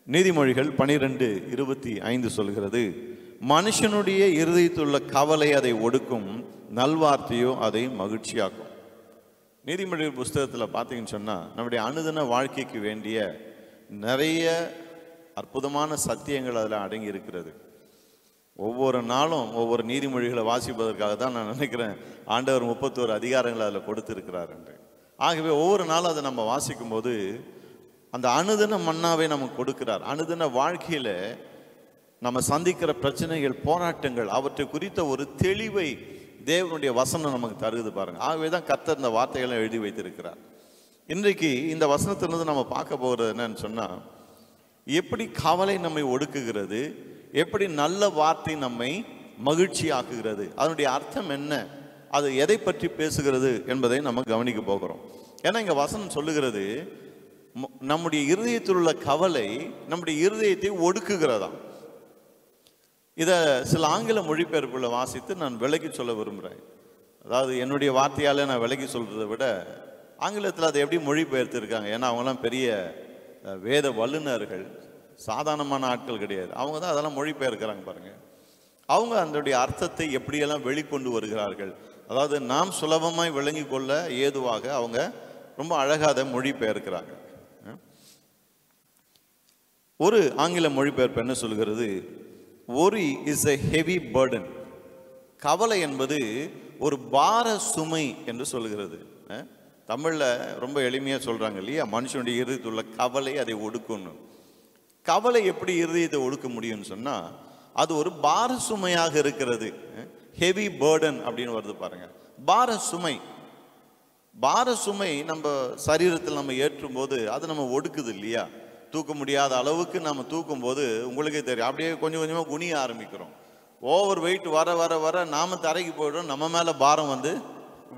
நீதிமொழிகள் 12:25 சொல்கிறது, மனுஷனுடைய இருதயத்துள்ள கவலை அதை ஒடுக்கும், நல்வார்த்தையோ அதை மகிழ்ச்சியாக்கும். நீதிமொழிகள் புஸ்தகத்தில் பார்த்தீங்கன்னு சொன்னால் நம்முடைய அனுதின வாழ்க்கைக்கு வேண்டிய நிறைய அற்புதமான சத்தியங்கள் அதில் அடங்கி இருக்கிறது. ஒவ்வொரு நாளும் ஒவ்வொரு நீதிமொழிகளை வாசிப்பதற்காக தான் நான் நினைக்கிறேன் ஆண்டவர் 31 அதிகாரங்களை அதில் கொடுத்துருக்கிறார் என்று. ஆகவே ஒவ்வொரு நாளும் அதை நம்ம வாசிக்கும் போது அந்த அனுதின மன்னாவை நமக்கு கொடுக்கிறார். அனுதின வாழ்க்கையில் நம்ம சந்திக்கிற பிரச்சனைகள், போராட்டங்கள், அவற்றை குறித்த ஒரு தெளிவை தேவனுடைய வசனம் நமக்கு தருது பாருங்க. ஆகவே தான் கர்த்தர் இந்த வார்த்தைகளை எழுதி வைத்திருக்கிறார். இன்றைக்கு இந்த வசனத்திலிருந்து நம்ம பார்க்க போகிறது என்னன்னு சொன்னால், எப்படி கவலை நம்மை ஒடுக்குகிறது, எப்படி நல்ல வார்த்தை நம்மை மகிழ்ச்சி ஆக்குகிறது, அதனுடைய அர்த்தம் என்ன, அது எதை பற்றி பேசுகிறது என்பதை நம்ம கவனிக்க போகிறோம். ஏன்னா இங்கே வசனம் சொல்லுகிறது, நம்முடைய இருதயத்தில் உள்ள கவலை நம்முடைய இருதயத்தை ஒடுக்குகிறதாம். இதை சில ஆங்கில மொழிபெயர்ப்புகளை வாசித்து நான் விலக்கி சொல்ல விரும்புகிறேன். அதாவது என்னுடைய வார்த்தையால் நான் விலக்கி சொல்கிறத விட ஆங்கிலத்தில் அதை எப்படி மொழிபெயர்த்து இருக்காங்க. ஏன்னா அவங்களாம் பெரிய வேத வல்லுநர்கள், சாதாரணமான ஆட்கள் கிடையாது. அவங்க தான் அதெல்லாம் மொழிபெயர்க்கிறாங்க பாருங்கள். அவங்க அதனுடைய அர்த்தத்தை எப்படியெல்லாம் வெளிக்கொண்டு வருகிறார்கள், அதாவது நாம் சுலபமாய் விளங்கி கொள்ள ஏதுவாக அவங்க ரொம்ப அழகாக அதை மொழிபெயர்க்கிறாங்க. ஒரு ஆங்கில மொழிபெயர்ப்பு என்ன சொல்கிறது, worry is a heavy burden. கவலை என்பது ஒரு பார சுமை என்று சொல்கிறது. தமிழில் ரொம்ப எளிமையாக சொல்கிறாங்க இல்லையா, மனுஷனுடைய இருதயத்தில் உள்ள கவலை அதை ஒடுக்கணும். கவலை எப்படி இருதயத்தை ஒடுக்க முடியும்னு சொன்னால், அது ஒரு பார சுமையாக இருக்கிறது. ஹெவி பேர்டன் அப்படின்னு வருது பாருங்க. பார சுமை, பார சுமை நம்ம சரீரத்தில் நம்ம ஏற்றும் போது அது நம்ம ஒடுக்குது இல்லையா. தூக்க முடியாத அளவுக்கு நம்ம தூக்கும் போது உங்களுக்கே தெரியும், அப்படியே கொஞ்சம் கொஞ்சமாக குனிய ஆரம்பிக்கிறோம். ஓவர் வெயிட் வர வர வர நாம தரைக்கு போய்டும், நம்ம மேலே பாரம் வந்து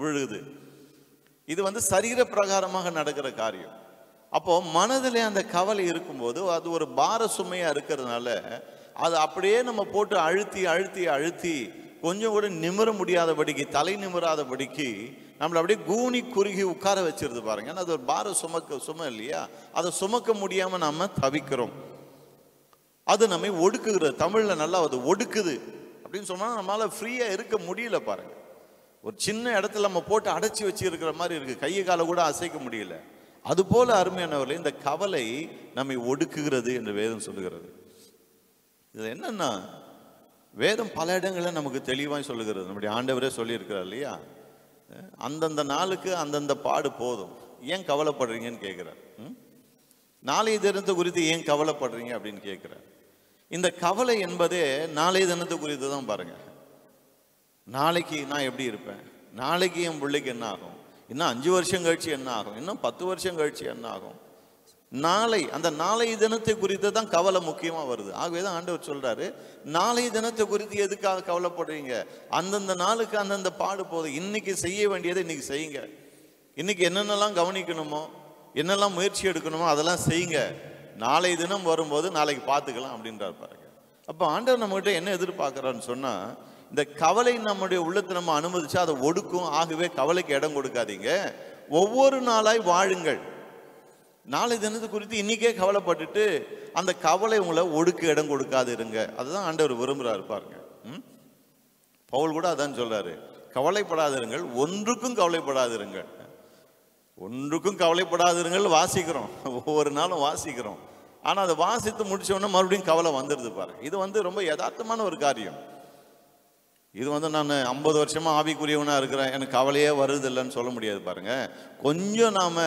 விழுகுது. இது சரீர பிரகாரமாக நடக்கிற காரியம். அப்போ மனதிலே அந்த கவலை இருக்கும்போது அது ஒரு பார சுமையா இருக்கிறதுனால அது அப்படியே நம்ம போட்டு அழுத்தி அழுத்தி அழுத்தி கொஞ்சம் கூட நிமிர முடியாதபடிக்கு, தலை நிமிராதபடிக்கு நம்மளை அப்படியே கூனி குறுகி உட்கார வச்சிருது பாருங்க. ஏன்னா அது ஒரு பார சுமை இல்லையா, அதை சுமக்க முடியாம நாம தவிக்கிறோம். அது நம்மை ஒடுக்குகிறது. தமிழ்ல நல்லா அது ஒடுக்குது அப்படின்னு சொன்னா நம்மளால ஃப்ரீயா இருக்க முடியல பாருங்க. ஒரு சின்ன இடத்துல நம்ம போட்டு அடைச்சி வச்சு இருக்கிற மாதிரி இருக்கு, கையை காலை கூட அசைக்க முடியல. அது போல அருமையானவர்களே, இந்த கவலை நம்மை ஒடுக்குகிறது என்று வேதம் சொல்லுகிறது. இது என்னன்னா, வேதம் பல இடங்களில் நமக்கு தெளிவாய் சொல்லுகிறது. நம்முடைய ஆண்டவரே சொல்லியிருக்கிறார் இல்லையா, அந்தந்த நாளுக்கு அந்தந்த பாடு போதும், ஏன் கவலைப்படுறீங்கன்னு கேட்கிறார். நாளைய தினத்தை குறித்து ஏன் கவலைப்படுறீங்க அப்படின்னு கேட்கிறார். இந்த கவலை என்பதே நாளைய தினத்தை குறித்து தான் பாருங்க. நாளைக்கு நான் எப்படி இருப்பேன், நாளைக்கு என் பிள்ளைக்கு என்ன ஆகும், இன்னும் 5 வருஷம் கழிச்சு என்ன ஆகும், இன்னும் 10 வருஷம் கழிச்சு என்ன ஆகும், நாளை, அந்த நாளைய தினத்தை குறித்து தான் கவலை முக்கியமாக வருது. ஆகவே தான் ஆண்டவர் சொல்றாரு, நாளைய தினத்தை குறித்து எதுக்காக கவலைப்படுறீங்க, அந்தந்த நாளுக்கு அந்தந்த பாடு போதும், இன்னைக்கு செய்ய வேண்டியதை இன்னைக்கு செய்யுங்க, இன்னைக்கு என்னென்னலாம் கவனிக்கணுமோ, என்னெல்லாம் முயற்சி எடுக்கணுமோ அதெல்லாம் செய்யுங்க, நாளைய தினம் வரும்போது நாளைக்கு பார்த்துக்கலாம் அப்படின்றார் பாருங்க. அப்போ ஆண்டவர் நம்மகிட்ட என்ன எதிர்பார்க்குறான்னு சொன்னால், இந்த கவலை நம்முடைய உள்ளத்தை நம்ம அனுமதிச்சா அதை ஒடுக்கும். ஆகவே கவலைக்கு இடம் கொடுக்காதீங்க, ஒவ்வொரு நாளாய் வாழுங்கள். நாளை தினத்தை குறித்து இன்னைக்கே கவலைப்பட்டுட்டு அந்த கவலை உங்களை ஒடுக்க இடம் கொடுக்காது இருங்க. அதுதான் ஆண்டவர் விரும்புகிறாரு பாருங்க. பவுல் கூட அதான் சொல்றாரு, கவலைப்படாதிருங்கள், ஒன்றுக்கும் கவலைப்படாதிருங்கள். ஒன்றுக்கும் கவலைப்படாதிருங்கள் வாசிக்கிறோம், ஒவ்வொரு நாளும் வாசிக்கிறோம். ஆனால் அதை வாசித்து முடிச்சோடனே மறுபடியும் கவலை வந்துடுது பாருங்க. இது ரொம்ப யதார்த்தமான ஒரு காரியம். இது நான் 50 வருஷமா ஆவிக்குரியவனாக இருக்கிறேன், எனக்கு கவலையே வருது இல்லைன்னு சொல்ல முடியாது பாருங்க. கொஞ்சம் நாம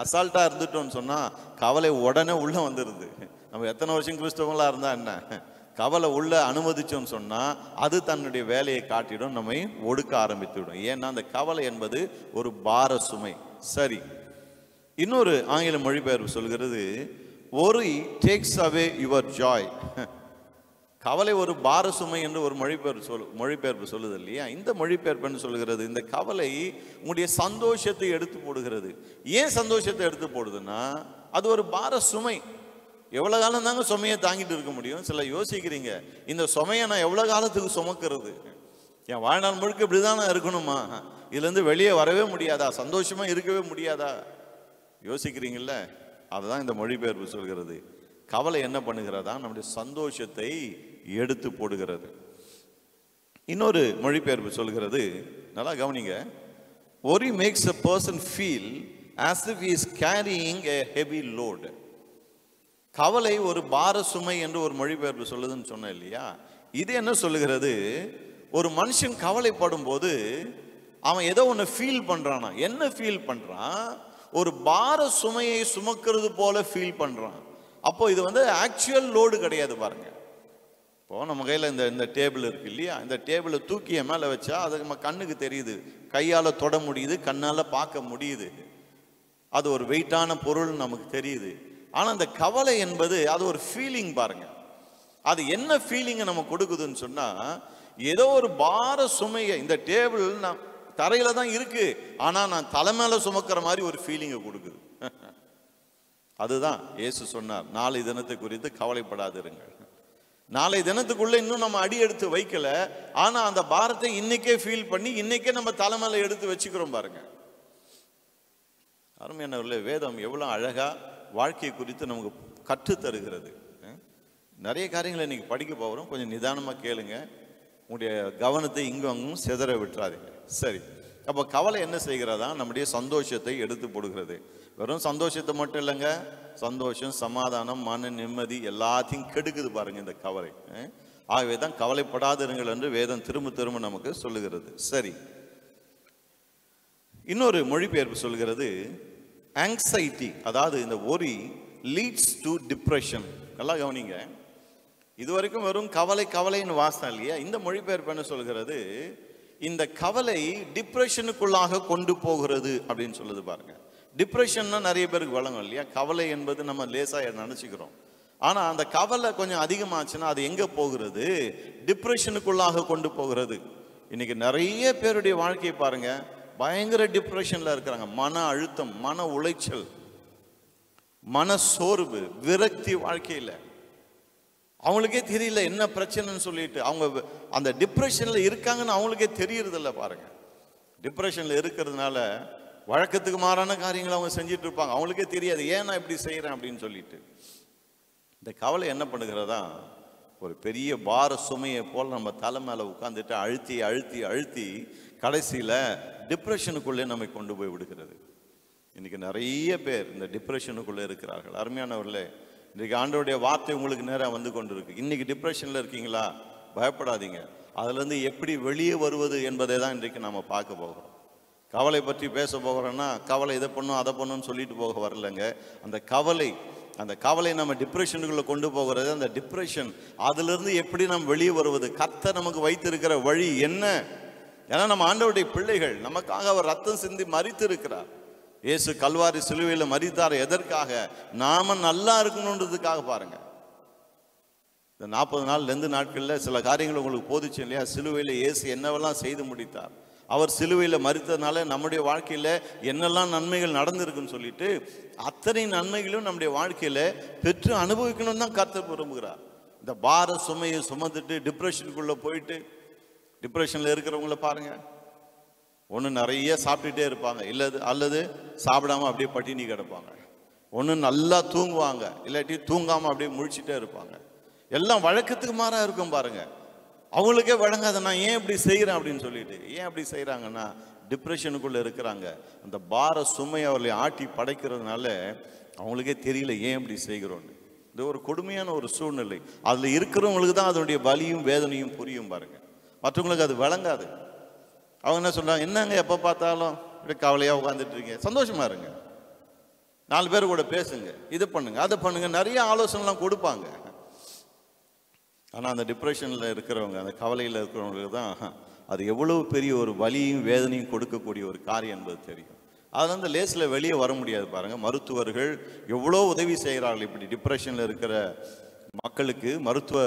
அசால்ட்டாக இருந்துட்டோம்னு சொன்னால் கவலை உடனே உள்ள வந்துடுது. நம்ம எத்தனை வருஷம் கிறிஸ்தவங்களாக இருந்தால் என்ன, கவலை உள்ள அனுமதிச்சோன்னு சொன்னால் அது தன்னுடைய வேலையை காட்டிடும், நம்மை ஒடுக்க ஆரம்பித்துவிடும். ஏன்னா அந்த கவலை என்பது ஒரு பார சுமை. சரி, இன்னொரு ஆங்கில மொழிபெயர்ப்பு சொல்கிறது, worry takes away your joy. கவலை ஒரு பார சுமை என்று ஒரு மொழிபெயர்ப்பு சொல்லுது இல்லையா. இந்த மொழிபெயர்ப்புன்னு சொல்லுகிறது, இந்த கவலை உங்களுடைய சந்தோஷத்தை எடுத்து போடுகிறது. ஏன் சந்தோஷத்தை எடுத்து போடுதுன்னா, அது ஒரு பார சுமை. எவ்வளோ காலம் தாங்க சுமையை தாங்கிட்டு இருக்க முடியும்? சில யோசிக்கிறீங்க, இந்த சுமையை நான் எவ்வளோ காலத்துக்கு சுமக்கிறது, என் வாழ்நாள் முழுக்க இப்படிதானே இருக்கணுமா, இதுலேருந்து வெளியே வரவே முடியாதா, சந்தோஷமா இருக்கவே முடியாதா யோசிக்கிறீங்கல்ல. அதுதான் இந்த மொழிபெயர்ப்பு சொல்கிறது. கவலை என்ன பண்ணுகிறதா? நம்முடைய சந்தோஷத்தை எடுத்து போடுகிறது. இன்னொரு மொழிபெயர்ப்பு சொல்கிறது, நல்லா கவனிங்க. worry makes a person feel as if he is carrying a heavy load. கவலை ஒரு பார சுமை என்று ஒரு மொழிபெயர்ப்பு சொல்லுதுன்னு சொன்னேன் இல்லையா? இது என்ன சொல்லுகிறது? ஒரு மனுஷன் கவலைப்படும் போது அவன் ஏதோ ஒன்று ஃபீல் பண்றானா. என்ன ஃபீல் பண்றான்? ஒரு பார சுமையை சுமக்கிறது போல ஃபீல் பண்றான். அப்போ இது ஆக்சுவல் லோடு கிடையாது பாருங்க. இப்போ நம்ம கையில் இந்த டேபிள் இருக்கு இல்லையா? இந்த டேபிளை தூக்கிய மேலே வச்சா அது நம்ம கண்ணுக்கு தெரியுது, கையால் தொட முடியுது, கண்ணால் பார்க்க முடியுது, அது ஒரு வெயிட்டான பொருள் நமக்கு தெரியுது. ஆனால் அந்த கவலை என்பது அது ஒரு ஃபீலிங் பாருங்க. அது என்ன ஃபீலிங்கை நம்ம கொடுக்குதுன்னு சொன்னா, ஏதோ ஒரு பார சுமையை, இந்த டேபிள் நான் தரையில தான் இருக்கு, ஆனா நான் தலைமையில சுமக்கிற மாதிரி ஒரு ஃபீலிங்கை கொடுக்குது. அதுதான் இயேசு சொன்னார், நாளை தினத்தை குறித்து கவலைப்படாதிருங்கள். நாளை தினத்துக்குள்ள இன்னும் நம்ம அடி எடுத்து வைக்கல, ஆனா அந்த பாரத்தை இன்னைக்கே ஃபீல் பண்ணி இன்னைக்கே நம்ம தலைமையில எடுத்து வச்சுக்கிறோம் பாருங்க. அருமையானவர்களே, வேதம் எவ்வளவு அழகா வாழ்க்கையை குறித்து நமக்கு கற்று தருகிறது. நிறைய காரியங்களை இன்னைக்கு படிக்க போகிறோம், கொஞ்சம் நிதானமாக கேளுங்க, உங்களுடைய கவனத்தை இங்கும் அங்கும் சிதற விட்டுறாதீங்க. சரி, அப்போ கவலை என்ன செய்கிறதா? நம்முடைய சந்தோஷத்தை எடுத்து போடுகிறது. வெறும் சந்தோஷத்தை மட்டும் இல்லைங்க, சந்தோஷம், சமாதானம், மன நிம்மதி எல்லாத்தையும் கெடுக்குது பாருங்க இந்த கவலை. ஆகவே தான் கவலைப்படாதிருங்கள் என்று வேதம் திரும்ப திரும்ப நமக்கு சொல்லுகிறது. சரி, இன்னொரு மொழிபெயர்ப்பு சொல்கிறது, ஆங்ஸைட்டி, அதாவது இந்த worry leads to depression. நல்லா கவனிங்க, இதுவரைக்கும் வெறும் கவலை கவலைன்னு வாசம் இல்லையா? இந்த மொழிபெயர்ப்பு என்ன சொல்கிறது? இந்த கவலை டிப்ரெஷனுக்குள்ளாக கொண்டு போகிறது அப்படின்னு சொல்லுது பாருங்க. டிப்ரெஷன்னா நிறைய பேருக்கு வழங்கும் இல்லையா? கவலை என்பது நம்ம லேசாக நினச்சிக்கிறோம், ஆனால் அந்த கவலை கொஞ்சம் அதிகமாச்சுன்னா அது எங்கே போகிறது? டிப்ரெஷனுக்குள்ளாக கொண்டு போகிறது. இன்னைக்கு நிறைய பேருடைய வாழ்க்கையை பாருங்க, பயங்கர டிப்ரெஷன்ல இருக்கிறாங்க. மன அழுத்தம், மன உளைச்சல், மன சோர்வு, விரக்தி வாழ்க்கையில. அவங்களுக்கே தெரியல என்ன பிரச்சனைன்னு சொல்லிட்டு அவங்க அந்த டிப்ரெஷன்ல இருக்காங்கன்னு அவங்களுக்கே தெரியறது இல்லை பாருங்க. டிப்ரெஷன்ல இருக்கிறதுனால வழக்கத்துக்கு மாறான காரியங்களை அவங்க செஞ்சுட்டு இருப்பாங்க, அவங்களுக்கே தெரியாது ஏன் நான் இப்படி செய்யறேன் அப்படின்னு சொல்லிட்டு. இந்த கவலை என்ன பண்ணுகிறதா? ஒரு பெரிய பார சுமையை போல் நம்ம தலை மேல உட்காந்துட்டு அழுத்தி அழுத்தி அழுத்தி கடைசியில டிப்ரெஷனுக்குள்ளே நம்மை கொண்டு போய் விடுகிறது. இன்னைக்கு நிறைய பேர் இந்த டிப்ரெஷனுக்குள்ளே இருக்கிறார்கள். அருமையானவர்களே, இன்றைக்கு ஆண்டவருடைய வார்த்தை உங்களுக்கு நேரம் வந்து கொண்டு இருக்கு. இன்னைக்கு டிப்ரெஷன்ல இருக்கீங்களா? பயப்படாதீங்க. அதுல இருந்து எப்படி வெளியே வருவது என்பதை தான் இன்றைக்கு நாம பார்க்க போகிறோம். கவலை பற்றி பேச போகிறோம்னா கவலை இதை பண்ணும் அதை பண்ணுன்னு சொல்லிட்டு போக வரலங்க. அந்த கவலை நம்ம டிப்ரெஷனுக்குள்ள கொண்டு போகிறது. அந்த டிப்ரெஷன் அதுல இருந்து எப்படி நாம் வெளியே வருவது? கர்த்தர் நமக்கு வைத்திருக்கிற வழி என்ன? ஏன்னா நம்ம ஆண்டவருடைய பிள்ளைகள், நமக்காக அவர் ரத்தம் சிந்தி மரித்து இருக்கிறார். இயேசு கல்வாரி சிலுவையில் மரித்தார். எதற்காக? நாம நல்லா இருக்கணுன்றதுக்காக பாருங்க. இந்த 40 நாள் லெந்து நாட்களில் சில காரியங்கள் உங்களுக்கு போதிச்சு இல்லையா? சிலுவையில் இயேசு என்னவெல்லாம் செய்து முடித்தார். அவர் சிலுவையில் மரித்ததுனால நம்முடைய வாழ்க்கையில என்னெல்லாம் நன்மைகள் நடந்திருக்குன்னு சொல்லிட்டு அத்தனை நன்மைகளும் நம்முடைய வாழ்க்கையில பெற்று அனுபவிக்கணும் தான் கர்த்தர் விரும்புகிறார். இந்த பார சுமையை சுமந்துட்டு டிப்ரெஷனுக்குள்ள போயிட்டு, டிப்ரெஷன்ல இருக்கிறவங்கள பாருங்க, ஒன்று நிறைய சாப்பிட்டுட்டே இருப்பாங்க, அல்லது சாப்பிடாம அப்படியே பட்டினி கிடப்பாங்க. ஒன்று நல்லா தூங்குவாங்க, இல்லாட்டி தூங்காம அப்படியே முழிச்சுட்டே இருப்பாங்க. எல்லாம் வழக்கத்துக்கு மாறா இருக்கும் பாருங்க. அவங்களுக்கே வழங்காத நான் ஏன் இப்படி செய்கிறேன் அப்படின்னு சொல்லிட்டு. ஏன் அப்படி செய்கிறாங்கன்னா டிப்ரெஷனுக்குள்ளே இருக்கிறாங்க. அந்த பார சுமை அவர்களை ஆட்டி படைக்கிறதுனால அவங்களுக்கே தெரியல ஏன் இப்படி செய்கிறோன்னு. இது ஒரு கொடுமையான ஒரு சூழ்நிலை. அதில் இருக்கிறவங்களுக்கு தான் அதனுடைய வலியும் வேதனையும் புரியும் பாருங்க, மற்றவங்களுக்கு அது விளங்காது. அவங்க என்ன சொல்றாங்க? என்னங்க எப்போ பார்த்தாலும் இப்படி கவலையாக உட்காந்துட்டு இருக்கீங்க, சந்தோஷமா இருங்க, 4 பேர் கூட பேசுங்க, இது பண்ணுங்க அதை பண்ணுங்க, நிறைய ஆலோசனைலாம் கொடுப்பாங்க. ஆனால் அந்த டிப்ரெஷனில் இருக்கிறவங்க, அந்த கவலையில் இருக்கிறவங்களுக்கு தான் அது எவ்வளவு பெரிய ஒரு வலியும் வேதனையும் கொடுக்கக்கூடிய ஒரு காரியம் என்பது தெரியும். அதில் வந்து லேஸில் வெளியே வர முடியாது பாருங்கள். மருத்துவர்கள் எவ்வளோ உதவி செய்கிறார்கள். இப்படி டிப்ரெஷனில் இருக்கிற மக்களுக்கு மருத்துவ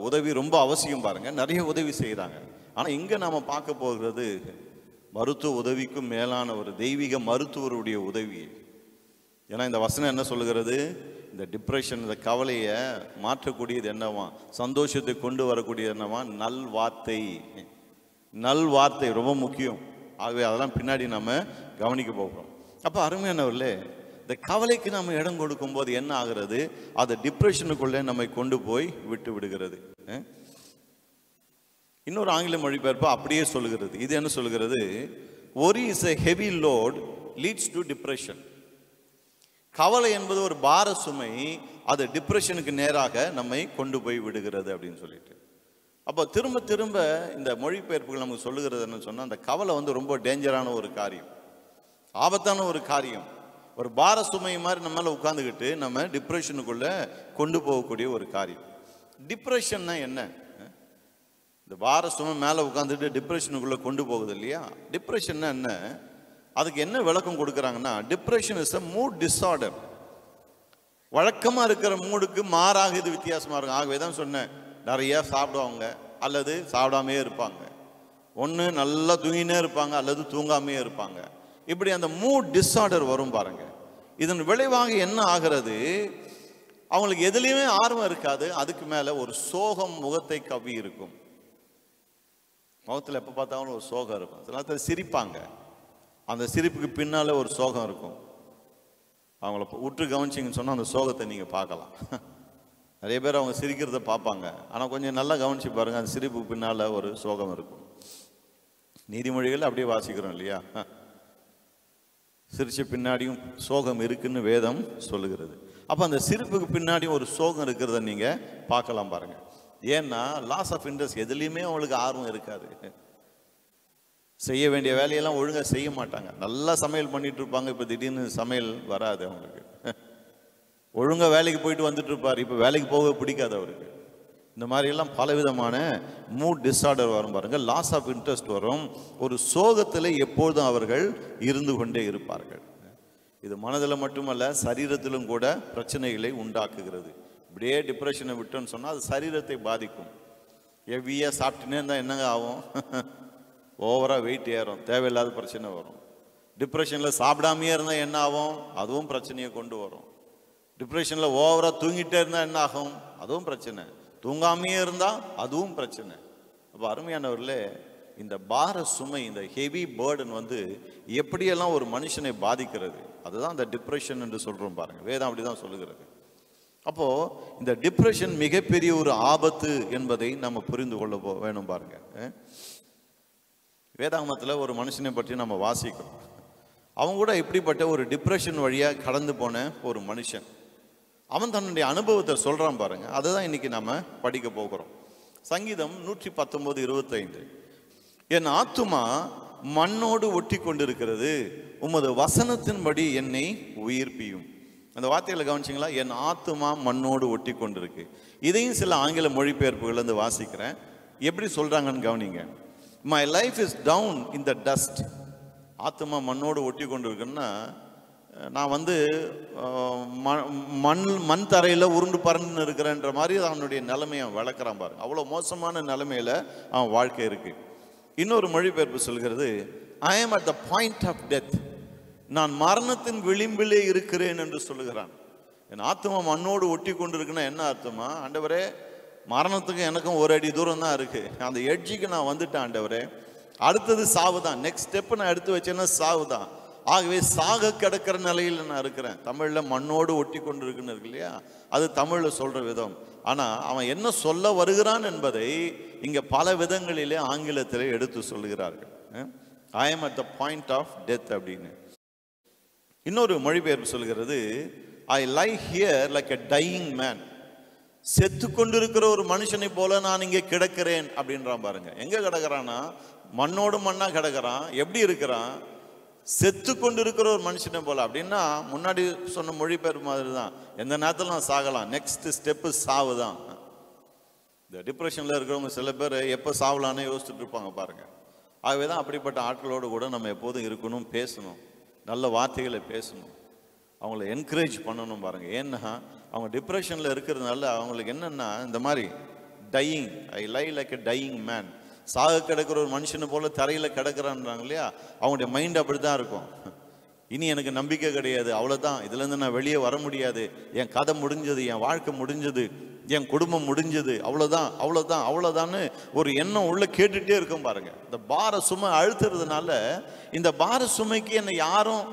உதவி ரொம்ப அவசியம் பாருங்கள், நிறைய உதவி செய்கிறாங்க. ஆனால் இங்கே நாம் பார்க்க போகிறது மருத்துவ உதவிக்கும் மேலான ஒரு தெய்வீக மருத்துவருடைய உதவி. ஏன்னா இந்த வசனம் என்ன சொல்லுகிறது? இந்த டிப்ரெஷன், இந்த கவலையை மாற்றக்கூடியது என்னவா? சந்தோஷத்தை கொண்டு வரக்கூடியது என்னவா? நல்வார்த்தை. ரொம்ப முக்கியம். ஆகவே அதெல்லாம் பின்னாடி நம்ம கவனிக்க போகிறோம். அப்போ அருமையானவர்களே, இந்த கவலைக்கு நம்ம இடம் கொடுக்கும் போது என்ன ஆகிறது? அது டிப்ரெஷனுக்குள்ளே நம்மை கொண்டு போய் விட்டு விடுகிறது. இன்னொரு ஆங்கில மொழிபெயர்ப்பு அப்படியே சொல்லுகிறது. இது என்ன சொல்கிறது? worry is a heavy load leads to depression. கவலை என்பது ஒரு பார சுமை, அது டிப்ரெஷனுக்கு நேராக நம்மை கொண்டு போய் விடுகிறது அப்படின்னு சொல்லிட்டு. அப்போ திரும்ப திரும்ப இந்த மொழிபெயர்ப்புகள் நமக்கு சொல்லுகிறது என்னன்னு சொன்னால், அந்த கவலை வந்து ரொம்ப டேஞ்சரான ஒரு காரியம், ஆபத்தான ஒரு காரியம். ஒரு பார சுமை மாதிரி நம்ம மேலே உட்காந்துக்கிட்டு நம்ம டிப்ரெஷனுக்குள்ளே கொண்டு போகக்கூடிய ஒரு காரியம். டிப்ரெஷன்னா என்ன? இந்த பார சுமை மேலே உட்காந்துட்டு டிப்ரெஷனுக்குள்ளே கொண்டு போகுது இல்லையா? டிப்ரெஷன்னா என்ன? அதுக்கு என்ன விளக்கம் கொடுக்குறாங்கன்னா, depression is a mood disorder. வழக்கமாக இருக்கிற மூடுக்கு மாறாக இது வித்தியாசமாக இருக்கும். ஆகவே தான் சொன்னேன், நிறைய சாப்பிடுவாங்க அல்லது சாப்பிடாமே இருப்பாங்க, ஒன்று நல்லா தூங்கினே இருப்பாங்க அல்லது தூங்காமே இருப்பாங்க. இப்படி அந்த மூட் டிஸார்டர் வரும் பாருங்க. இதன் விளைவாக என்ன ஆகிறது? அவங்களுக்கு எதுலேயுமே ஆர்வம் இருக்காது, அதுக்கு மேலே ஒரு சோகம் முகத்தை கவ்வி இருக்கும். முகத்தில் எப்போ பார்த்தாலும் ஒரு சோகம் இருக்கும். சில நேரத்தில் சிரிப்பாங்க, அந்த சிரிப்புக்கு பின்னால் ஒரு சோகம் இருக்கும். அவங்கள உற்று கவனிச்சிங்கன்னு சொன்னால் அந்த சோகத்தை நீங்கள் பார்க்கலாம். நிறைய பேர் அவங்க சிரிக்கிறத பார்ப்பாங்க, ஆனால் கொஞ்சம் நல்லா கவனிச்சு பாருங்கள், அந்த சிரிப்புக்கு பின்னால் ஒரு சோகம் இருக்கும். நீதிமொழிகள் அப்படியே வாசிக்கிறோம் இல்லையா? சிரிச்ச பின்னாடியும் சோகம் இருக்குன்னு வேதம் சொல்லுகிறது. அப்போ அந்த சிரிப்புக்கு பின்னாடியும் ஒரு சோகம் இருக்கிறத நீங்கள் பார்க்கலாம் பாருங்கள். ஏன்னா லாஸ் ஆஃப் இன்ட்ரெஸ்ட், எதுலேயுமே அவங்களுக்கு ஆர்வம் இருக்காது. செய்ய வேண்டிய வேலையெல்லாம் ஒழுங்காக செய்ய மாட்டாங்க. நல்லா சமையல் பண்ணிட்டு இருப்பாங்க, இப்போ திடீர்னு சமையல் வராது அவங்களுக்கு. ஒழுங்காக வேலைக்கு போயிட்டு வந்துட்டு இருப்பார், இப்போ வேலைக்கு போக பிடிக்காது அவருக்கு. இந்த மாதிரியெல்லாம் பலவிதமான மூட் டிஸார்டர் வரும் பாருங்க. லாஸ் ஆஃப் இன்ட்ரெஸ்ட் வரும். ஒரு சோகத்தில் எப்பொழுதும் அவர்கள் இருந்து கொண்டே இருப்பார்கள். இது மனதில் மட்டுமல்ல, சரீரத்திலும் கூட பிரச்சனைகளை உண்டாக்குகிறது. இப்படியே டிப்ரெஷனை விட்டோன்னு சொன்னால் அது சரீரத்தை பாதிக்கும். ஹெவியாக சாப்பிட்டுனே இருந்தால் என்னங்க ஆகும்? ஓவராக வெயிட் ஏறும், தேவையில்லாத பிரச்சனை வரும். டிப்ரெஷனில் சாப்பிடாமையே இருந்தால் என்ன ஆகும்? அதுவும் பிரச்சனையை கொண்டு வரும். டிப்ரெஷனில் ஓவராக தூங்கிட்டே இருந்தால் என்ன ஆகும்? அதுவும் பிரச்சனை. தூங்காமையே இருந்தால் அதுவும் பிரச்சனை. அப்போ அருமையானவர்களே, இந்த பார சுமை, இந்த ஹெவி பேர்டன் வந்து எப்படியெல்லாம் ஒரு மனுஷனை பாதிக்கிறது, அதுதான் இந்த டிப்ரெஷன் என்று சொல்கிறோம் பாருங்க. வேதம் அப்படி தான் சொல்லுகிறது. அப்போது இந்த டிப்ரெஷன் மிகப்பெரிய ஒரு ஆபத்து என்பதை நம்ம புரிந்து கொள்ள வேணும் பாருங்க. வேதாகமத்தில் ஒரு மனுஷனை பற்றி நம்ம வாசிக்கிறோம். அவங்க கூட இப்படிப்பட்ட ஒரு டிப்ரெஷன் வழியாக கடந்து போன ஒரு மனுஷன். அவன் தன்னுடைய அனுபவத்தை சொல்கிறான் பாருங்க. அதுதான் இன்னைக்கு நம்ம படிக்க போகிறோம். சங்கீதம் 119:25. என் ஆத்துமா மண்ணோடு ஒட்டி கொண்டிருக்கிறது, உமது வசனத்தின்படி என்னை உயிர்ப்பியும். அந்த வார்த்தைகளை கவனிச்சிங்களா? என் ஆத்துமா மண்ணோடு ஒட்டி கொண்டிருக்கு. இதையும் சில ஆங்கில மொழிபெயர்ப்புகள் வந்து வாசிக்கிறேன். எப்படி சொல்கிறாங்கன்னு கவனிங்க. My life is down in the dust. ஆத்துமா மண்ணோடு ஒட்டி கொண்டு இருக்குன்னா, நான் வந்து மண் தரையில் உருண்டு பறந்து இருக்கிறேன்ற மாதிரி அவனுடைய நிலைமையை அவன் விளக்குறான் பாருங்க. அவ்வளோ மோசமான நிலைமையில் அவன் வாழ்க்கை இருக்கு. இன்னொரு மொழிபெயர்ப்பு சொல்கிறது, I am at the point of death. நான் மரணத்தின் விளிம்பிலே இருக்கிறேன் என்று சொல்லுகிறான். என் ஆத்துமா மண்ணோடு ஒட்டி கொண்டு இருக்குன்னா என்ன அர்த்தமா? ஆண்டவரே, மரணத்துக்கு எனக்கும் ஒரு அடி தூரம் தான் இருக்கு, அந்த எட்ஜுக்கு நான் வந்துட்டேன் ஆண்டவரே, அடுத்தது சாவு தான், நெக்ஸ்ட் ஸ்டெப் நான் எடுத்து வச்சேன்னா சாவு தான். ஆகவே சாக கிடக்கிற நிலையில் நான் இருக்கிறேன். தமிழில் மண்ணோடு ஒட்டி கொண்டு இருக்குன்னு இருக்கு இல்லையா? அது தமிழில் சொல்கிற விதம். ஆனால் அவன் என்ன சொல்ல வருகிறான் என்பதை இங்கே பல விதங்களிலே ஆங்கிலத்தில் எடுத்து சொல்லுகிறார்கள். I am at the point of death அப்படின்னு. இன்னொரு மொழிபெயர்ப்பு சொல்கிறது, I lie here like a dying man. செத்து கொண்டிருக்கிற ஒரு மனுஷனை போல நான் இங்கே கிடக்கிறேன் அப்படின்றான் பாருங்க. எங்கே கிடக்கிறான்னா மண்ணோடு மண்ணா கிடக்கிறான். எப்படி இருக்கிறான்? செத்து கொண்டு இருக்கிற ஒரு மனுஷனை போல. அப்படின்னா முன்னாடி சொன்ன மொழிபெயர்ப்பு மாதிரி தான், எந்த நேரத்தில் நான் சாகலாம், நெக்ஸ்ட் ஸ்டெப்பு சாவு தான். இந்த டிப்ரெஷனில் இருக்கிறவங்க சில பேர் எப்போ சாவலான்னு யோசிச்சுட்டு இருப்பாங்க பாருங்க. ஆகவே தான் அப்படிப்பட்ட ஆட்களோடு கூட நம்ம எப்போதும் இருக்கணும், பேசணும், நல்ல வார்த்தைகளை பேசணும், அவங்கள என்கரேஜ் பண்ணணும் பாருங்க. ஏன்னா அவங்க டிப்ரெஷனில் இருக்கிறதுனால அவங்களுக்கு என்னென்னா, இந்த மாதிரி dying, I lie like a dying man, சாக கிடக்கிற ஒரு மனுஷனை போல தரையில் கிடக்கிறான்றாங்க இல்லையா? அவங்களுடைய மைண்ட் அப்படி தான் இருக்கும். இனி எனக்கு நம்பிக்கை கிடையாது, அவ்வளோதான், இதுலேருந்து நான் வெளியே வர முடியாது, என் கதை முடிஞ்சது, என் வாழ்க்கை முடிஞ்சது, என் குடும்பம் முடிஞ்சது, அவ்வளோதான் அவ்வளோதான் அவ்வளோதான்னு ஒரு எண்ணம் உள்ள கேட்டுகிட்டே இருக்கும் பாருங்க. இந்த பார சுமை அழுத்துறதுனால, இந்த பார சுமைக்கு என்னை யாரும்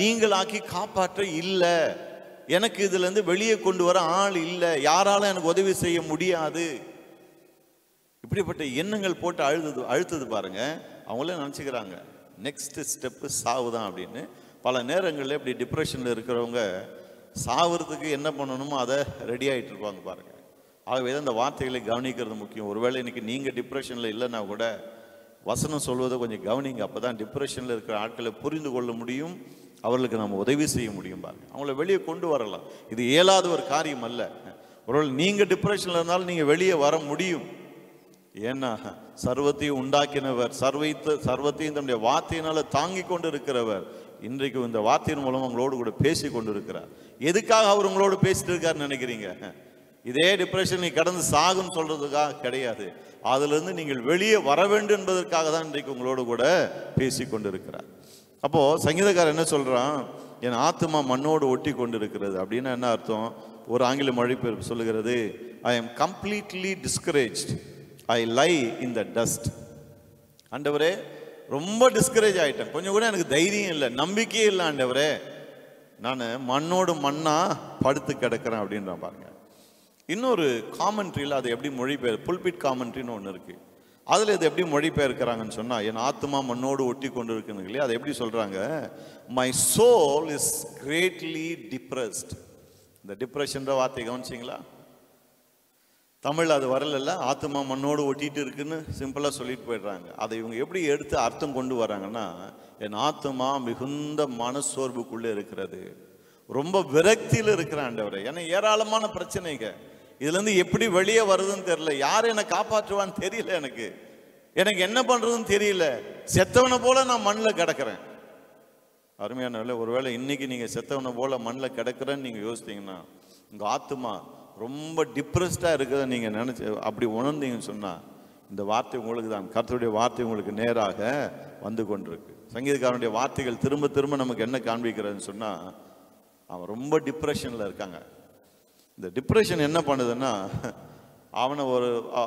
நீங்களாக்கி காப்பாற்ற இல்லை, எனக்கு இதுலேருந்து வெளியே கொண்டு வர ஆள் இல்லை, யாராலும் எனக்கு உதவி செய்ய முடியாது, இப்படிப்பட்ட எண்ணங்கள் போட்டு அழுத்தது பாருங்க. அவங்களே நினச்சிக்கிறாங்க நெக்ஸ்ட் ஸ்டெப்பு சாவு தான் அப்படின்னு. பல நேரங்களில் இப்படி டிப்ரெஷனில் இருக்கிறவங்க சாவுறதுக்கு என்ன பண்ணணுமோ அதை ரெடி ஆகிட்டு இருப்பாங்க பாருங்க. ஆகவே தான் இந்த வார்த்தைகளை கவனிக்கிறது முக்கியம். ஒருவேளை இன்னைக்கு நீங்கள் டிப்ரெஷனில் இல்லைன்னா கூட வசனம் சொல்வதை கொஞ்சம் கவனிங்க. அப்போ தான் டிப்ரெஷனில் இருக்கிற ஆட்களை புரிந்து கொள்ள முடியும், அவர்களுக்கு நம்ம உதவி செய்ய முடியும் பாருங்க. அவங்கள வெளியே கொண்டு வரலாம். இது இயலாத ஒரு காரியம் அல்ல. ஒருவேளை நீங்கள் டிப்ரெஷனில் இருந்தாலும் நீங்கள் வெளியே வர முடியும். ஏன்னா சர்வத்தையும் உண்டாக்கினவர், சர்வத்தையும் தன்னுடைய வார்த்தையினால தாங்கி கொண்டு இருக்கிறவர் இன்றைக்கு இந்த வார்த்தையின் மூலம் உங்களோடு கூட பேசி கொண்டு இருக்கிறார். எதுக்காக அவர் உங்களோடு பேசிட்டு இருக்காருன்னு நினைக்கிறீங்க? இதே டிப்ரெஷன் நீ கடந்து சாகுன்னு சொல்றதுக்காக கிடையாது. அதிலிருந்து நீங்கள் வெளியே வர வேண்டும் என்பதற்காக தான் இன்றைக்கு உங்களோடு கூட பேசி கொண்டு இருக்கிறார். அப்போ சங்கீதக்காரர் என்ன சொல்றான்? என் ஆத்மா மண்ணோடு ஒட்டி கொண்டு இருக்கிறது அப்படின்னா என்ன அர்த்தம்? ஒரு ஆங்கில மொழிபெயர்ப்பு சொல்லுகிறது, I am completely discouraged, I lie in the dust. ஆண்டவரே ரொம்ப டிஸ்கரேஜ் ஆகிட்டேன், கொஞ்சம் கூட எனக்கு தைரியம் இல்லை, நம்பிக்கையே இல்லை ஆண்டவரே, நான் மண்ணோடு மண்ணா படுத்து கிடக்கிறேன் அப்படின்றான் பாருங்க. இன்னொரு காமெண்ட்ரியில் அது எப்படி மொழிபெயர், புல்பிட் காமெண்ட்ரின்னு ஒன்று இருக்குது, அதில் இது எப்படி மொழிபெயர்க்கிறாங்கன்னு சொன்னால், என் ஆத்மா மண்ணோடு ஒட்டி கொண்டு இருக்குன்னு இல்லையா, அதை எப்படி சொல்கிறாங்க? My soul is greatly depressed. இந்த டிப்ரெஷன்ற வார்த்தை கவனிச்சிங்களா? தமிழ் அது வரல, ஆத்மா மண்ணோடு ஒட்டிட்டு இருக்குன்னு சிம்பிளாக சொல்லிட்டு போயிடுறாங்க. அதை இவங்க எப்படி எடுத்து அர்த்தம் கொண்டு வராங்கன்னா, என் ஆத்மா மிகுந்த மனசோர்வுக்குள்ளே இருக்கிறது, ரொம்ப விரக்தியில் இருக்கிற ஆண்டவரே, ஏன்னா ஏராளமான பிரச்சனைங்க, இதுலேருந்து எப்படி வெளியே வருதுன்னு தெரியல, யார் என்னை காப்பாற்றுவான்னு தெரியல, எனக்கு என்ன பண்ணுறதுன்னு தெரியல, செத்தவனை போல நான் மண்ணில் கிடக்கிறேன். அருமையான வேலை, ஒருவேளை இன்னைக்கு நீங்கள் செத்தவனை போல மண்ணில் கிடக்கிறேன்னு நீங்கள் யோசித்தீங்கன்னா, உங்கள் ஆத்மா ரொம்ப டிப்ரெஸ்டாக இருக்கிறத நீங்கள் நினச்சி அப்படி உணர்ந்தீங்கன்னு சொன்னால், இந்த வார்த்தை உங்களுக்கு தான், கர்த்தருடைய வார்த்தை உங்களுக்கு நேராக வந்து கொண்டிருக்கு. சங்கீதக்காரனுடைய வார்த்தைகள் திரும்ப திரும்ப நமக்கு என்ன காண்பிக்கிறதுன்னு சொன்னால், அவன் ரொம்ப டிப்ரெஷனில் இருக்காங்க. இந்த டிப்ரெஷன் என்ன பண்ணுதுன்னா,